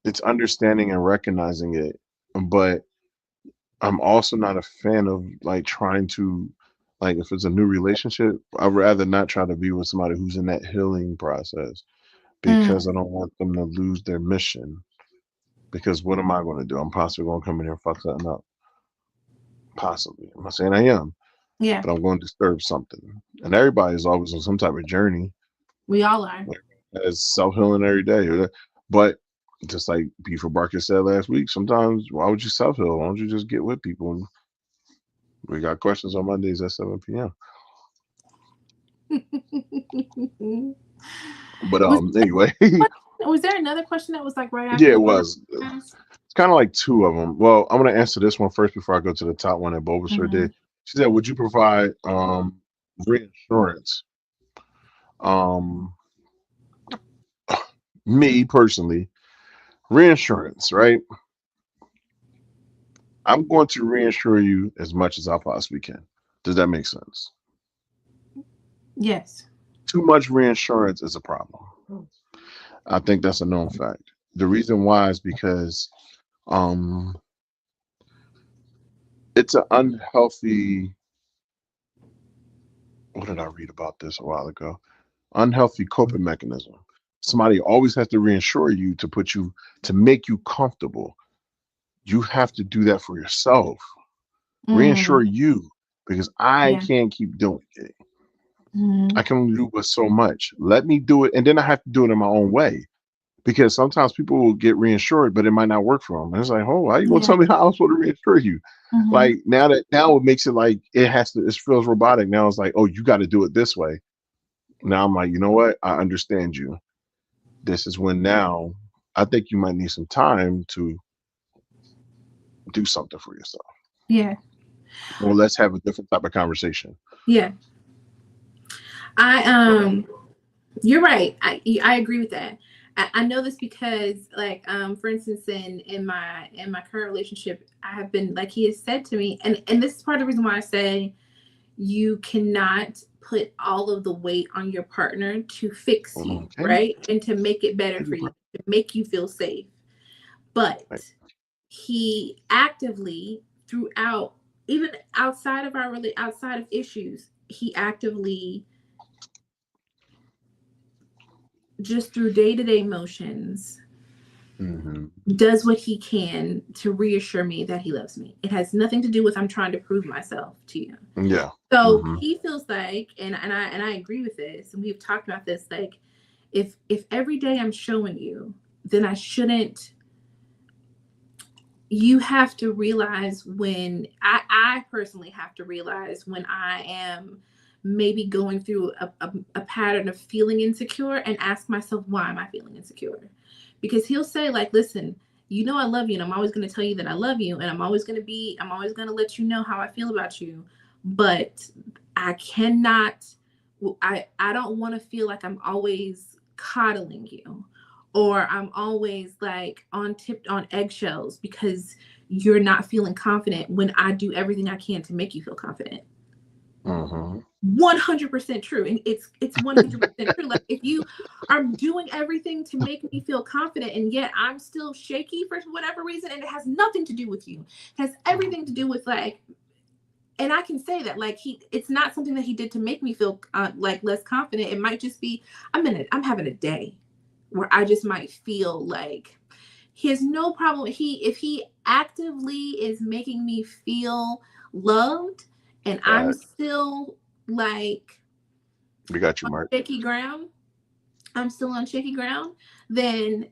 B: it's understanding and recognizing it. But I'm also not a fan of like trying to, like, if it's a new relationship, I'd rather not try to be with somebody who's in that healing process, because I don't want them to lose their mission. Because what am I going to do? I'm possibly going to come in here and fuck something up. Possibly. I'm not saying I am,
A: Yeah,
B: but I'm going to disturb something. And everybody is always on some type of journey.
A: we all are.
B: As self-healing every day. But just like Beaver Barker said last week, sometimes why would you self-heal? Why don't you just get with people? We got questions on Mondays at 7 p.m. But
A: was
B: anyway,
A: was there another question that was like right
B: yeah,
A: after
B: it
A: the one
B: was.
A: I asked?
B: It's kind of like two of them. Well, I'm going to answer this one first before I go to the top one that Bulbasaur did. She said, "Would you provide reinsurance?" Um, me personally, reinsurance, right? I'm going to reinsure you as much as I possibly can. Does that make sense?
A: Yes.
B: Too much reinsurance is a problem. I think that's a known fact. The reason why is because um it's an unhealthy, what did I read about this a while ago? Unhealthy coping mechanism. Somebody always has to reinsure you to make you comfortable. You have to do that for yourself. Reinsure you, because I
A: Yeah.
B: can't keep doing it. I can only do but so much. Let me do it, and then I have to do it in my own way. Because sometimes people will get reinsured, but it might not work for them. And it's like, oh, how you gonna
A: Yeah.
B: tell me how I'm supposed to reinsure you? Like now it makes it like it feels robotic. Now it's like, oh, you got to do it this way. Now I'm like, you know what? I understand you. This is when now I think you might need some time to do something for yourself.
A: Yeah.
B: Well, let's have a different type of conversation.
A: Yeah. I you're right. I agree with that. I know this because, like, for instance, in my current relationship, I have been, like, he has said to me, and this is part of the reason why I say you cannot put all of the weight on your partner to fix you,
B: Okay.
A: right? And to make it better for you, to make you feel safe. But he actively, throughout, even outside of outside of issues, he actively, just through day-to-day motions, does what he can to reassure me that he loves me. It has nothing to do with I'm trying to prove myself to you.
B: Yeah.
A: So he feels like, and I agree with this, and we've talked about this, like, if every day I'm showing you, then I shouldn't. You have to realize when I personally have to realize when I am maybe going through a pattern of feeling insecure, and ask myself, why am I feeling insecure? Because he'll say, like, listen, you know I love you, and I'm always going to tell you that I love you, and I'm always going to let you know how I feel about you, but I cannot, I don't want to feel like I'm always coddling you, or I'm always like on eggshells because you're not feeling confident when I do everything I can to make you feel confident. 100% true. And it's 100% true. Like, if you are doing everything to make me feel confident, and yet I'm still shaky for whatever reason, and it has nothing to do with you, it has everything to do with, like, and I can say that, like, it's not something that he did to make me feel like less confident. It might just be I'm having a day where I just might feel like he has no problem. If he actively is making me feel loved, and I'm still, like,
B: we got you, Mark.
A: shaky ground, I'm still on shaky ground, then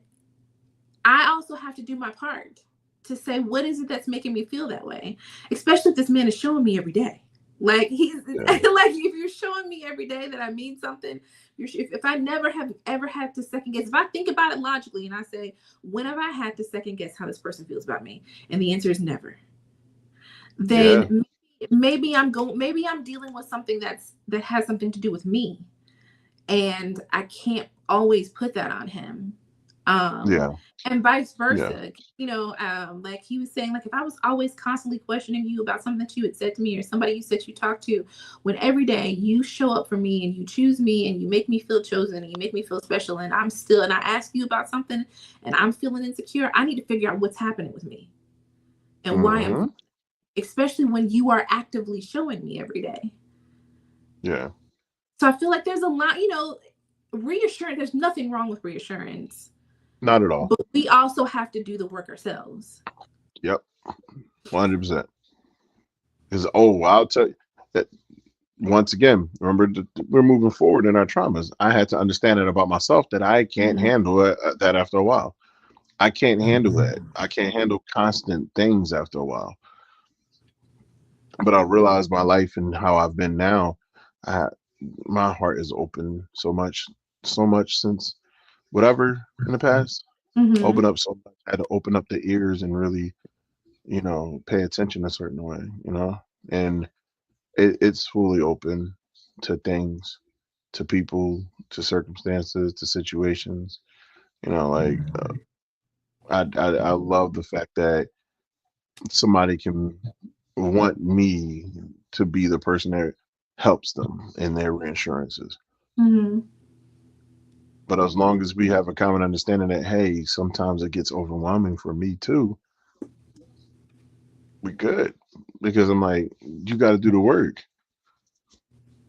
A: I also have to do my part. to say, what is it that's making me feel that way? Especially if this man is showing me every day. Like he's
B: Yeah.
A: like, if you're showing me every day that I mean something, if I never have ever had to second guess, if I think about it logically and I say, when have I had to second guess how this person feels about me? And the answer is never.
B: Yeah.
A: Then maybe I'm dealing with something that has something to do with me, and I can't always put that on him.
B: Yeah.
A: And vice
B: Yeah.
A: versa. You know, like he was saying, like if I was always constantly questioning you about something that you had said to me or somebody you said you talked to, when every day you show up for me and you choose me and you make me feel chosen and you make me feel special, and I ask you about something and I'm feeling insecure, I need to figure out what's happening with me and why I'm, especially when you are actively showing me every day.
B: Yeah.
A: So I feel like there's a lot, you know, reassurance. There's nothing wrong with reassurance.
B: Not at all.
A: But we also have to do the work ourselves.
B: Yep. 100%. Because I'll tell you that once again, remember we're moving forward in our traumas. I had to understand it about myself that I can't handle that after a while. I can't handle that. I can't handle constant things after a while. But I realized my life and how I've been now. My heart is open so much since whatever in the past. Open up so much. I had to open up the ears and really, pay attention a certain way, and it's fully open to things, to people, to circumstances, to situations. Like I love the fact that somebody can want me to be the person that helps them in their reinsurances. But as long as we have a common understanding that, hey, sometimes it gets overwhelming for me too, we good. Because I'm like, you got to do the work.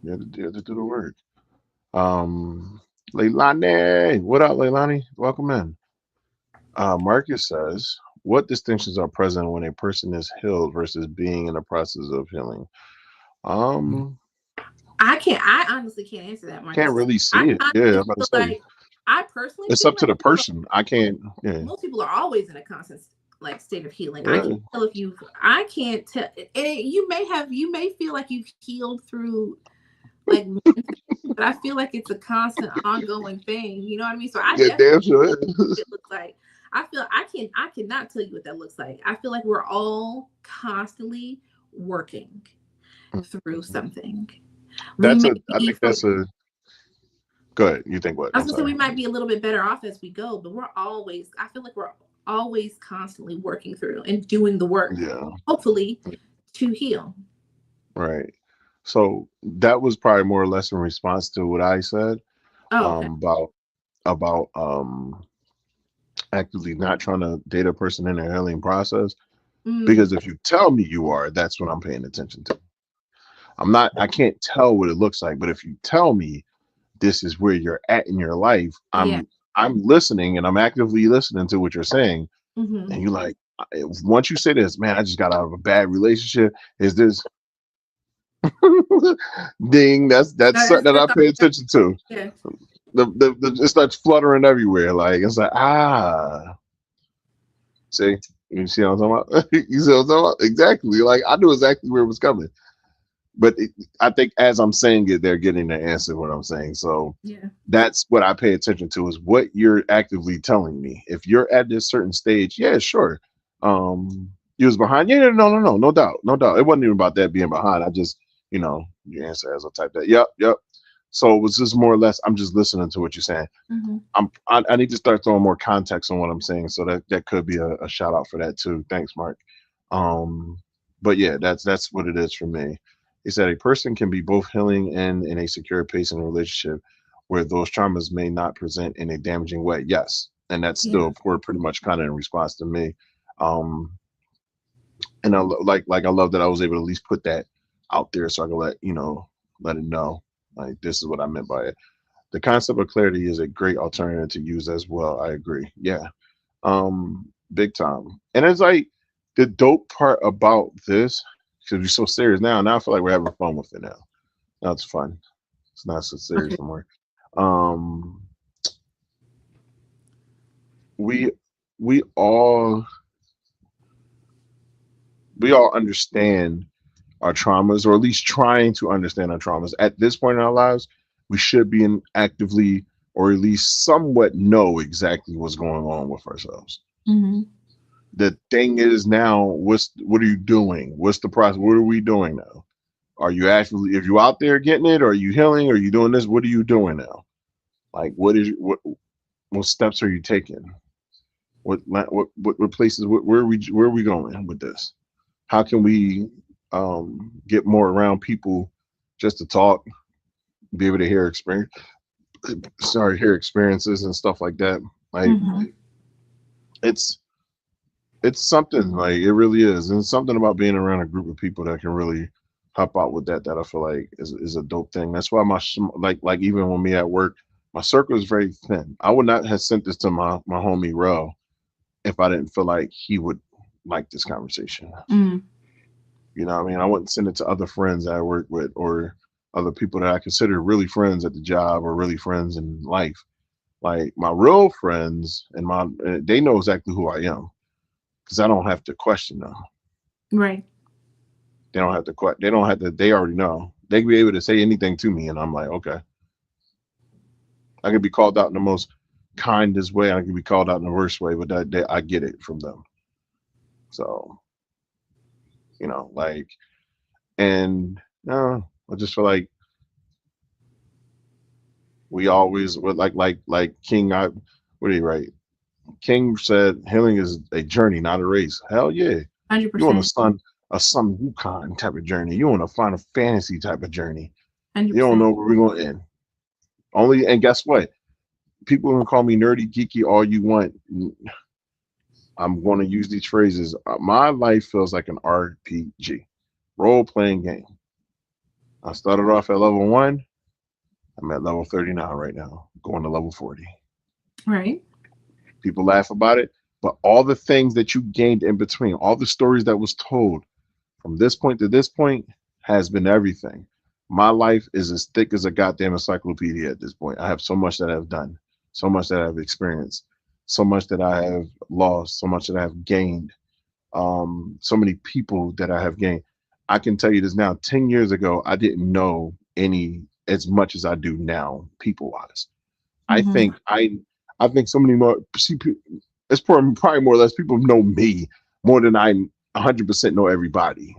B: You have to do the work. Um, Leilani, what up, Leilani? Welcome in. Marcus says, what distinctions are present when a person is healed versus being in the process of healing?
A: I honestly can't answer that, Marcus.
B: Can't really see it. Yeah, I'm about to say.
A: I personally
B: It's
A: feel
B: up to the person. I can't. Yeah.
A: Most people are always in a constant state of healing.
B: Yeah.
A: I can't tell if you. I can't tell. You may feel like you've healed through, like, but I feel like it's a constant, ongoing thing. You know what I mean? So I
B: damn sure.
A: It looks like. I cannot tell you what that looks like. I feel like we're all constantly working through something.
B: I think that's a. Go ahead. You think what?
A: I was gonna say we might be a little bit better off as we go, but I feel like we're always constantly working through and doing the work.
B: Yeah.
A: Hopefully to heal.
B: Right. So that was probably more or less in response to what I said.
A: Okay.
B: About actively not trying to date a person in their healing process. Because if you tell me you are, that's what I'm paying attention to. I can't tell what it looks like, but if you tell me this is where you're at in your life, I'm listening and I'm actively listening to what you're saying. And you're like, once you say this, man, I just got out of a bad relationship. Is this ding? That's something that I pay attention to.
A: Yeah.
B: It starts fluttering everywhere. Like it's like, see, you see what I'm talking about? You see what I'm talking about? Exactly. Like I knew exactly where it was coming. But I think as I'm saying it, they're getting the answer what I'm saying. So that's what I pay attention to is what you're actively telling me. If you're at this certain stage, yeah, sure. You was behind. Yeah, no doubt. It wasn't even about that being behind. I just, your answer as I type that. Yep. So it was just more or less, I'm just listening to what you're saying. I need to start throwing more context on what I'm saying. So that could be a shout out for that too. Thanks, Mark. But yeah, that's what it is for me. Is that a person can be both healing and in a secure pace in a relationship where those traumas may not present in a damaging way. Yes. And that's still pretty much kind of in response to me. And I love that I was able to at least put that out there so I can let it know. Like this is what I meant by it. The concept of clarity is a great alternative to use as well. I agree. Yeah. Big time. And it's like the dope part about this, because we're so serious now. Now I feel like we're having fun with it now. Now it's fun. It's not so serious anymore. We all we all understand our traumas, or at least trying to understand our traumas. At this point in our lives, we should be in actively, or at least somewhat know exactly what's going on with ourselves.
A: Mm-hmm.
B: The thing is now, what are you doing? What's the process? What are we doing now? Are you actually, if you out there getting it, or are you healing? Are you doing this? What are you doing now? Like, what steps are you taking? What places? Where are we going with this? How can we get more around people just to talk, be able to hear hear experiences and stuff like that. Like
A: Mm-hmm.
B: it's it's something, like it really is, and it's something about being around a group of people that can really help out with that. That I feel like is a dope thing. That's why like even when me at work, my circle is very thin. I would not have sent this to my homie Ro if I didn't feel like he would like this conversation.
A: Mm.
B: You know what I mean? I wouldn't send it to other friends that I work with, or other people that I consider really friends at the job, or really friends in life. Like my real friends and they know exactly who I am, because I don't have to question them.
A: Right.
B: They don't have to they don't have to, they already know. They can be able to say anything to me and I'm like, okay. I can be called out in the most kindest way. I can be called out in the worst way, but I get it from them. So, like, and I just feel like we always would like King. What did he write? King said, "Healing is a journey, not a race." Hell yeah, you on
A: 100%.
B: a some Wukong type of journey. You on a Final Fantasy type of journey. You don't
A: 100%.
B: know where we're going to end. Only, and guess what? People can call me nerdy, geeky, all you want. I'm going to use these phrases. My life feels like an RPG, role playing game. I started off at level 1. I'm at level 39 right now, going to level 40.
A: Right.
B: People laugh about it, but all the things that you gained in between, all the stories that was told from this point to this point has been everything. My life is as thick as a goddamn encyclopedia at this point. I have so much that I've done, so much that I've experienced, so much that I have lost, so much that I have gained, so many people that I have gained. I can tell you this now. 10 years ago, I didn't know any as much as I do now, people wise. I
A: Mm-hmm.
B: think I think so many more. See, it's probably more or less people know me more than I 100% know everybody.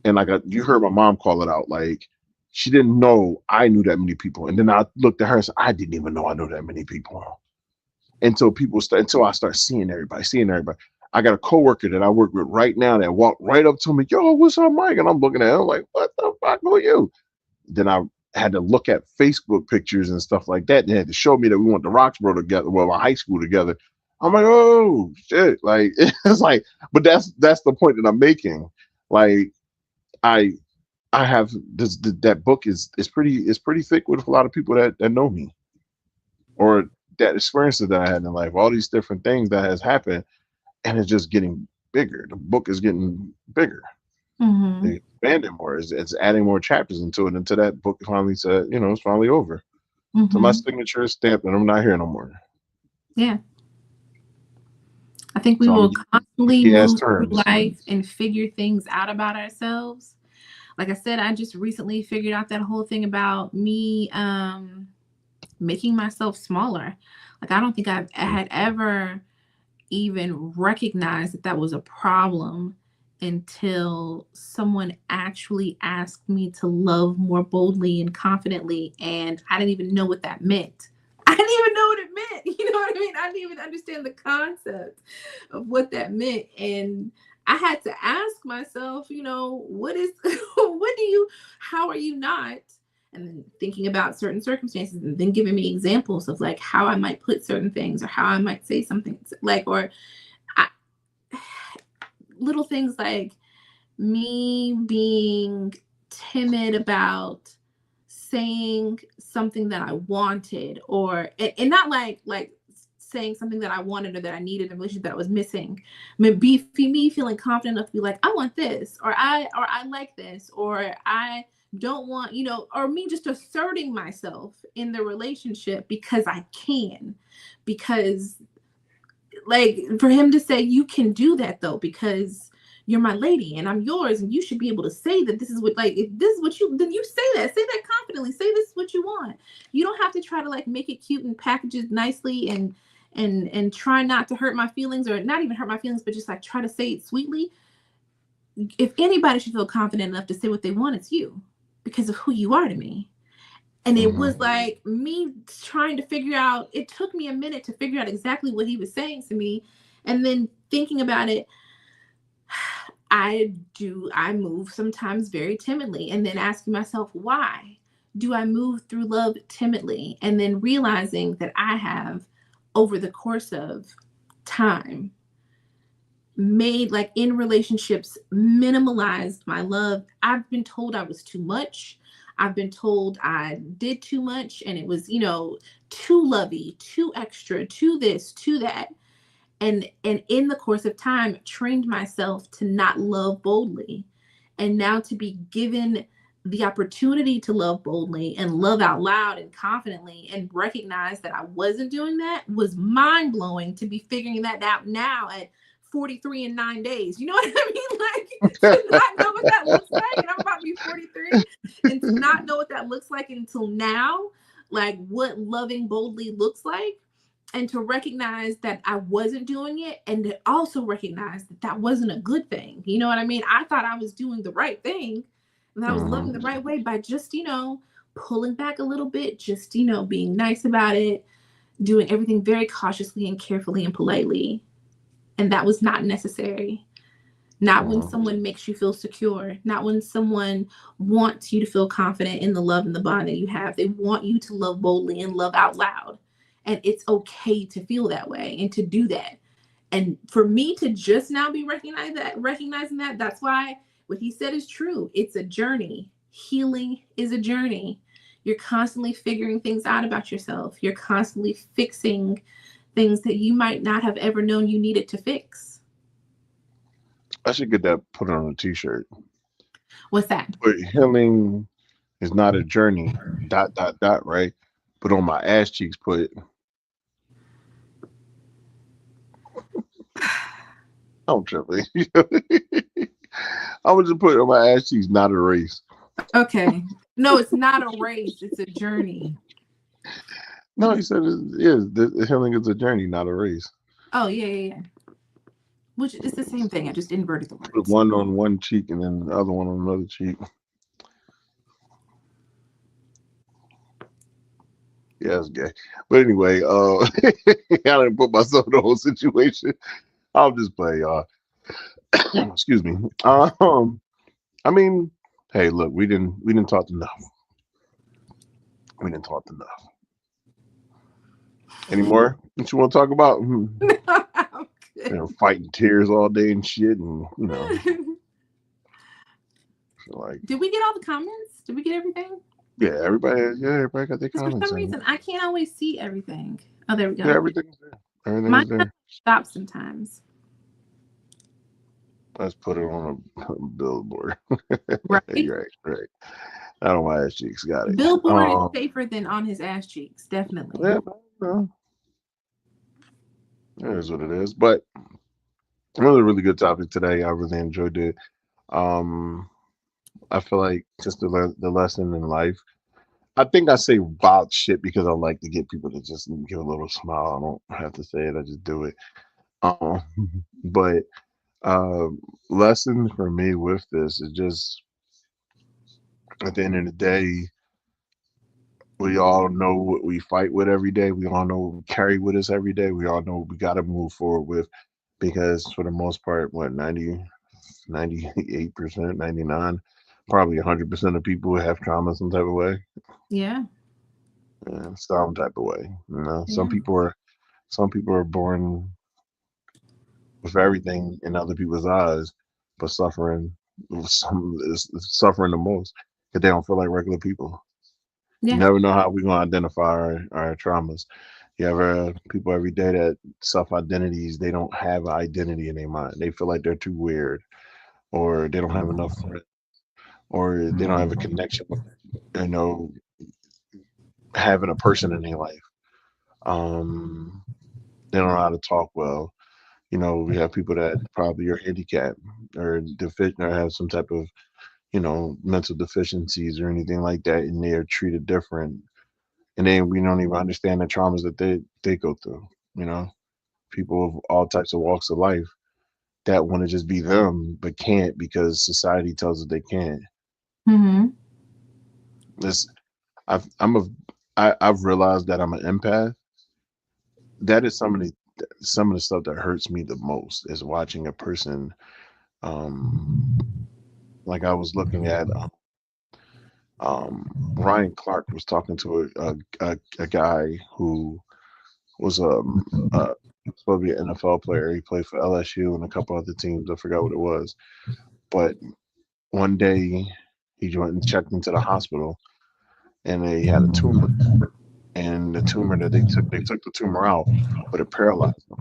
B: And like you heard my mom call it out, like she didn't know I knew that many people, and then I looked at her and said, I didn't even know I know that many people until I start seeing everybody. I got a coworker that I work with right now that walked right up to me, yo, what's up, Mike? And I'm looking at him like, what the fuck, who are you? Then I had to look at Facebook pictures and stuff like that. They had to show me that we went to Roxborough together, well, our high school together. I'm like, oh shit. Like it's like, but that's the point that I'm making. Like I I have that book is pretty thick with a lot of people that know me, or that experiences that I had in life, all these different things that has happened, and it's just getting bigger. The book is getting bigger.
A: Mm-hmm.
B: They expanding more. It's adding more chapters into it until that book finally said, it's finally over. So my
A: Mm-hmm.
B: signature is stamped and I'm not here no more.
A: Yeah. I think we
B: So I'm
A: will
B: gonna
A: constantly
B: use ass
A: move through
B: terms.
A: life and figure things out about ourselves. Like I said, I just recently figured out that whole thing about me making myself smaller. Like I don't think I had ever even recognized that that was a problem until someone actually asked me to love more boldly and confidently, and I didn't even know what that meant. I didn't even know what it meant. You know what I mean? I didn't even understand the concept of what that meant. And I had to ask myself, what is, what do you, how are you not? And then thinking about certain circumstances and then giving me examples of like how I might put certain things or how I might say something like, or I, little things like me being timid about saying something that I wanted, or and not like saying something that I wanted or that I needed in a relationship that I was missing. I mean, me feeling confident enough to be like, I want this, or I like this, or I don't want, or me just asserting myself in the relationship because I can, because like for him to say you can do that though because you're my lady and I'm yours, and you should be able to say that this is what, like, if this is what you, then you say that confidently, say this is what you want. You don't have to try to like make it cute and package it nicely and try not to hurt my feelings, or not even hurt my feelings, but just like try to say it sweetly. If anybody should feel confident enough to say what they want, it's you, because of who you are to me. And it was like me trying to figure out, it took me a minute to figure out exactly what he was saying to me. And then thinking about it, I move sometimes very timidly, and then asking myself, why do I move through love timidly? And then realizing that I have, over the course of time, made, like, in relationships, minimalized my love. I've been told I was too much. I've been told I did too much, and it was, too lovey, too extra, too this, too that. And in the course of time, trained myself to not love boldly. And now to be given the opportunity to love boldly and love out loud and confidently, and recognize that I wasn't doing that, was mind blowing, to be figuring that out now at 43 and 9 days. You know what I mean? Like, to not know what that looks like. And I'm about to be 43, and to not know what that looks like until now, like what loving boldly looks like. And to recognize that I wasn't doing it, and to also recognize that that wasn't a good thing. You know what I mean? I thought I was doing the right thing, and I was loving the right way by just, pulling back a little bit, just, being nice about it, doing everything very cautiously and carefully and politely. And that was not necessary. Not when someone makes you feel secure, not when someone wants you to feel confident in the love and the bond that you have. They want you to love boldly and love out loud. And it's okay to feel that way and to do that. And for me to just now be recognizing that, that's why what he said is true. It's a journey. Healing is a journey. You're constantly figuring things out about yourself. You're constantly fixing things that you might not have ever known you needed to fix.
B: I should get that put on a t-shirt.
A: What's that?
B: But healing is not a journey. ... Right? But on my ass cheeks, put I'm tripping. I would just put it on my ass cheeks, not a race.
A: Okay. No, it's not a race. It's a journey.
B: No, he said the healing is a journey, not a race.
A: Oh, yeah. Which is the same thing. I just inverted the
B: Put
A: words.
B: one on one cheek and then the other one on another cheek. Yeah, it's gay. But anyway, I didn't put myself in the whole situation. I'll just play, y'all. Excuse me. I mean, hey, look, we didn't talk enough. We didn't talk enough. Any more that you want to talk about? Fighting tears all day and shit, and like.
A: Did we get all the comments? Did we get everything?
B: Yeah, everybody got their comments.
A: For some reason, I can't always see everything. Oh, there we go.
B: Yeah, everything's there. Everything's there.
A: Stop sometimes.
B: Let's put it on a billboard.
A: Right.
B: right. I don't know why ass cheeks got it.
A: Billboard is safer than on his ass cheeks, definitely.
B: Yeah, no. It is what it is. But another really good topic today. I really enjoyed it. I feel like just the lesson in life. I think I say wild shit because I like to get people to just give a little smile. I don't have to say it. I just do it. But lesson for me with this is just, at the end of the day, we all know what we fight with every day. We all know what we carry with us every day. We all know what we got to move forward with, because for the most part, 98%, 99%, probably 100% of people have trauma some type of way.
A: Yeah.
B: Some type of way. Some people are born with everything in other people's eyes, but suffering the most because they don't feel like regular people. Yeah. You never know how we're gonna identify our traumas. You have people every day that self-identities, they don't have an identity in their mind. They feel like they're too weird, or they don't have enough friends, or they don't have a connection with, having a person in their life. They don't know how to talk well. We have people that probably are handicapped or deficient or have some type of, mental deficiencies or anything like that, and they are treated different. And then we don't even understand the traumas that they go through. You know, people of all types of walks of life that want to just be them but can't because society tells them they can't.
A: Mm-hmm.
B: This I've realized that I'm an empath. That is some of the stuff that hurts me the most is watching a person. Um, like I was looking at Ryan Clark was talking to a guy who was supposed to be an NFL player. He played for LSU and a couple other teams. I forgot what it was, but one day he went and checked into the hospital, and they had a tumor. And the tumor that they took the tumor out, but it paralyzed him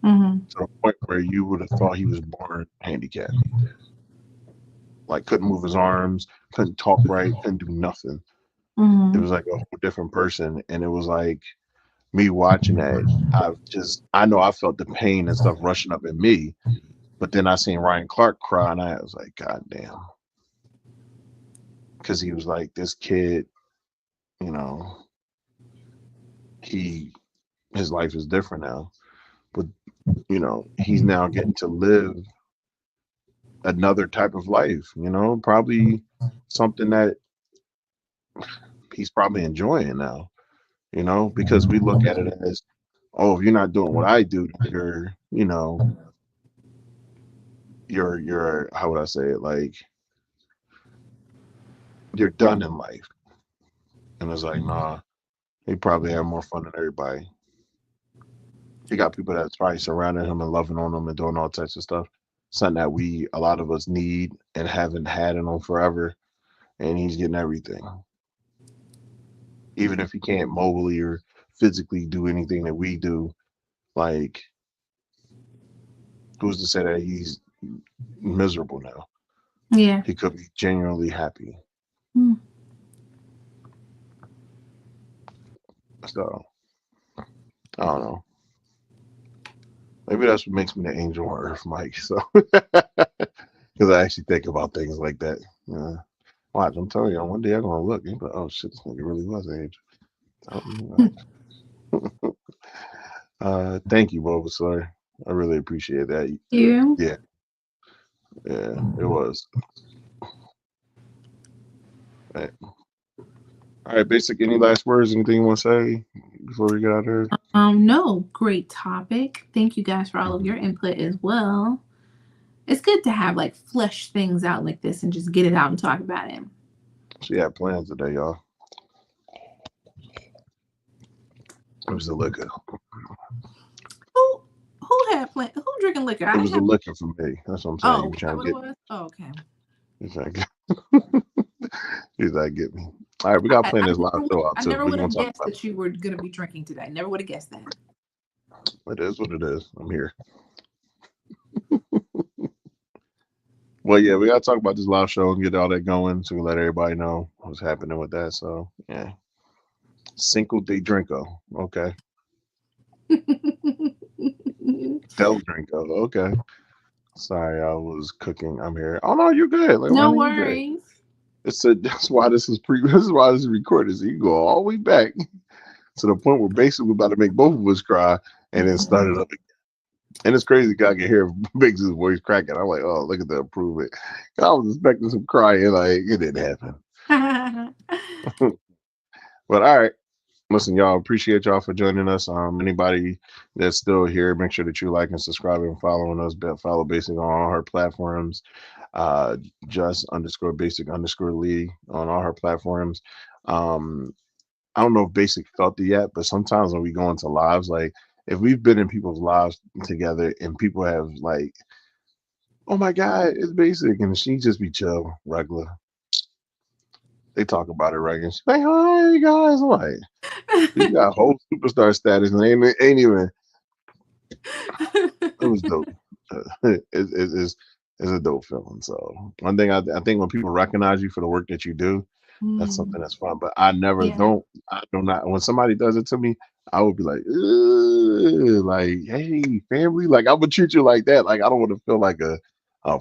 A: Mm-hmm.
B: to the point where you would have thought he was born handicapped. Like couldn't move his arms, couldn't talk right, couldn't do nothing. It
A: Mm-hmm.
B: was like a whole different person, and it was like me watching that. I know I felt the pain and stuff rushing up in me, but then I seen Ryan Clark cry, and I was like, God damn, because he was like this kid, you know, he his life is different now, but he's now getting to live another type of life, probably something that he's probably enjoying now, because we look at it as, oh, if you're not doing what I do, then you're how would I say it? Like you're done in life. And it's like, nah, he probably had more fun than everybody. He got people that's probably surrounding him and loving on him and doing all types of stuff. Something that a lot of us need and haven't had in him forever. And he's getting everything. Even if he can't mobily or physically do anything that we do, like who's to say that he's miserable now?
A: Yeah.
B: He could be genuinely happy.
A: Mm.
B: So I don't know. Maybe that's what makes me the angel on earth, Mike. So because I actually think about things like that. Watch, I'm telling you, one day I'm gonna look and be like, oh shit, this nigga really was an angel. Thank you, Bulbasaur. I really appreciate that.
A: You?
B: Yeah, yeah, it was. Right. All right, basic. Any last words? Anything you want to say before we get out of here?
A: No, great topic. Thank you guys for all of your input as well. It's good to have like flesh things out like this and just get it out and talk about it.
B: She had plans today, y'all. It was the liquor.
A: Who had plan? Who drinking liquor?
B: It was the liquor for me. That's what I'm saying.
A: Oh,
B: You were trying
A: what
B: to
A: it
B: get.
A: was? Oh, okay.
B: You're trying to get. He's like, get me. All right, we got to plan this live show out
A: I
B: too.
A: never
B: We're
A: would
B: gonna
A: have
B: talk
A: guessed
B: about
A: that you were going to be drinking today. Never would have guessed that.
B: it. It is what it is. I'm here. Well, yeah, we got to talk about this live show and get all that going so we let everybody know what's happening with that. So, yeah. Cinco de Drinko. Okay. Del Drinko. Okay. Sorry, I was cooking. I'm here. Oh, no, you're good. Like,
A: No
B: you're good.
A: worries.
B: That's why this is this is why this is recorded. So you go all the way back to the point where basically we're about to make both of us cry and then start it up again. And it's crazy because I can hear Biggs' voice cracking. I'm like, oh, look at the improvement. I was expecting some crying, like it didn't happen. But all right. Listen, y'all, appreciate y'all for joining us. Anybody that's still here, make sure that you like and subscribe and following us. Follow Basic on all her platforms. Just underscore Basic underscore Lee on all her platforms. I don't know if Basic felt it yet, but sometimes when we go into lives, like if we've been in people's lives together and people have like, oh my God, it's Basic, and she just be chill, regular. They talk about it regular. She's like, hi guys, I'm like. You got whole superstar status and ain't even. It was dope. It's a dope feeling. So one thing I think when people recognize you for the work that you do, that's something that's fun. But I never
A: Yeah.
B: I do not when somebody does it to me, I would be like, "Ugh," like, hey, family, like I would treat you like that. Like I don't want to feel like a, a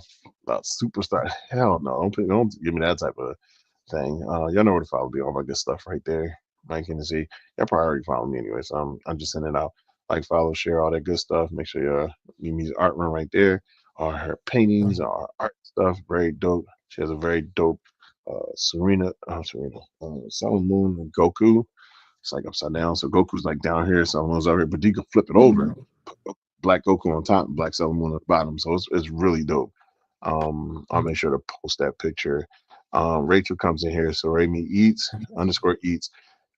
B: superstar. Hell no, don't give me that type of thing. Y'all know where to follow me, all my good stuff right there. Mike and Z. Y'all probably already follow me anyway, so I'm just sending out like, follow, share, all that good stuff. Make sure you're Mimi's art room right there. All her paintings, all her art stuff, very dope. She has a very dope Sailor Moon and Goku. It's like upside down. So Goku's like down here, Sailor Moon's over here, but you can flip it over. Put Black Goku on top, Black Sailor Moon on the bottom. So it's really dope. I'll make sure to post that picture. Rachel comes in here, so Rami eats underscore eats.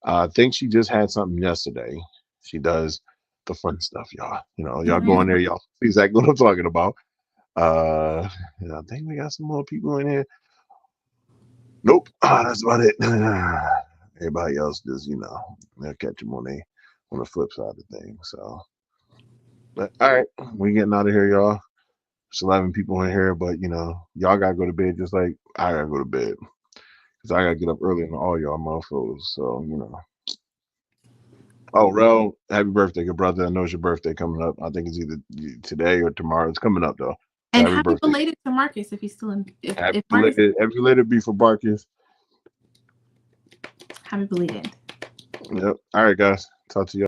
B: I think she just had something yesterday. She does the fun stuff, y'all. Y'all go in there, y'all see exactly what I'm talking about. I think we got some more people in here. Nope, that's about it. Everybody else just, they'll catch them on the flip side of the thing. So, but all right, we getting out of here, y'all. There's 11 people in here, but y'all gotta go to bed just like I gotta go to bed because I gotta get up early and all y'all motherfuckers. So Oh, Rel, happy birthday, good brother. I know it's your birthday coming up. I think it's either today or tomorrow. It's coming up though. So
A: And
B: happy
A: happy
B: birthday.
A: belated to Marcus if he's still in.
B: Happy
A: If Marcus,
B: belated be for Barkis.
A: happy belated.
B: Yep. All right, guys. Talk to you.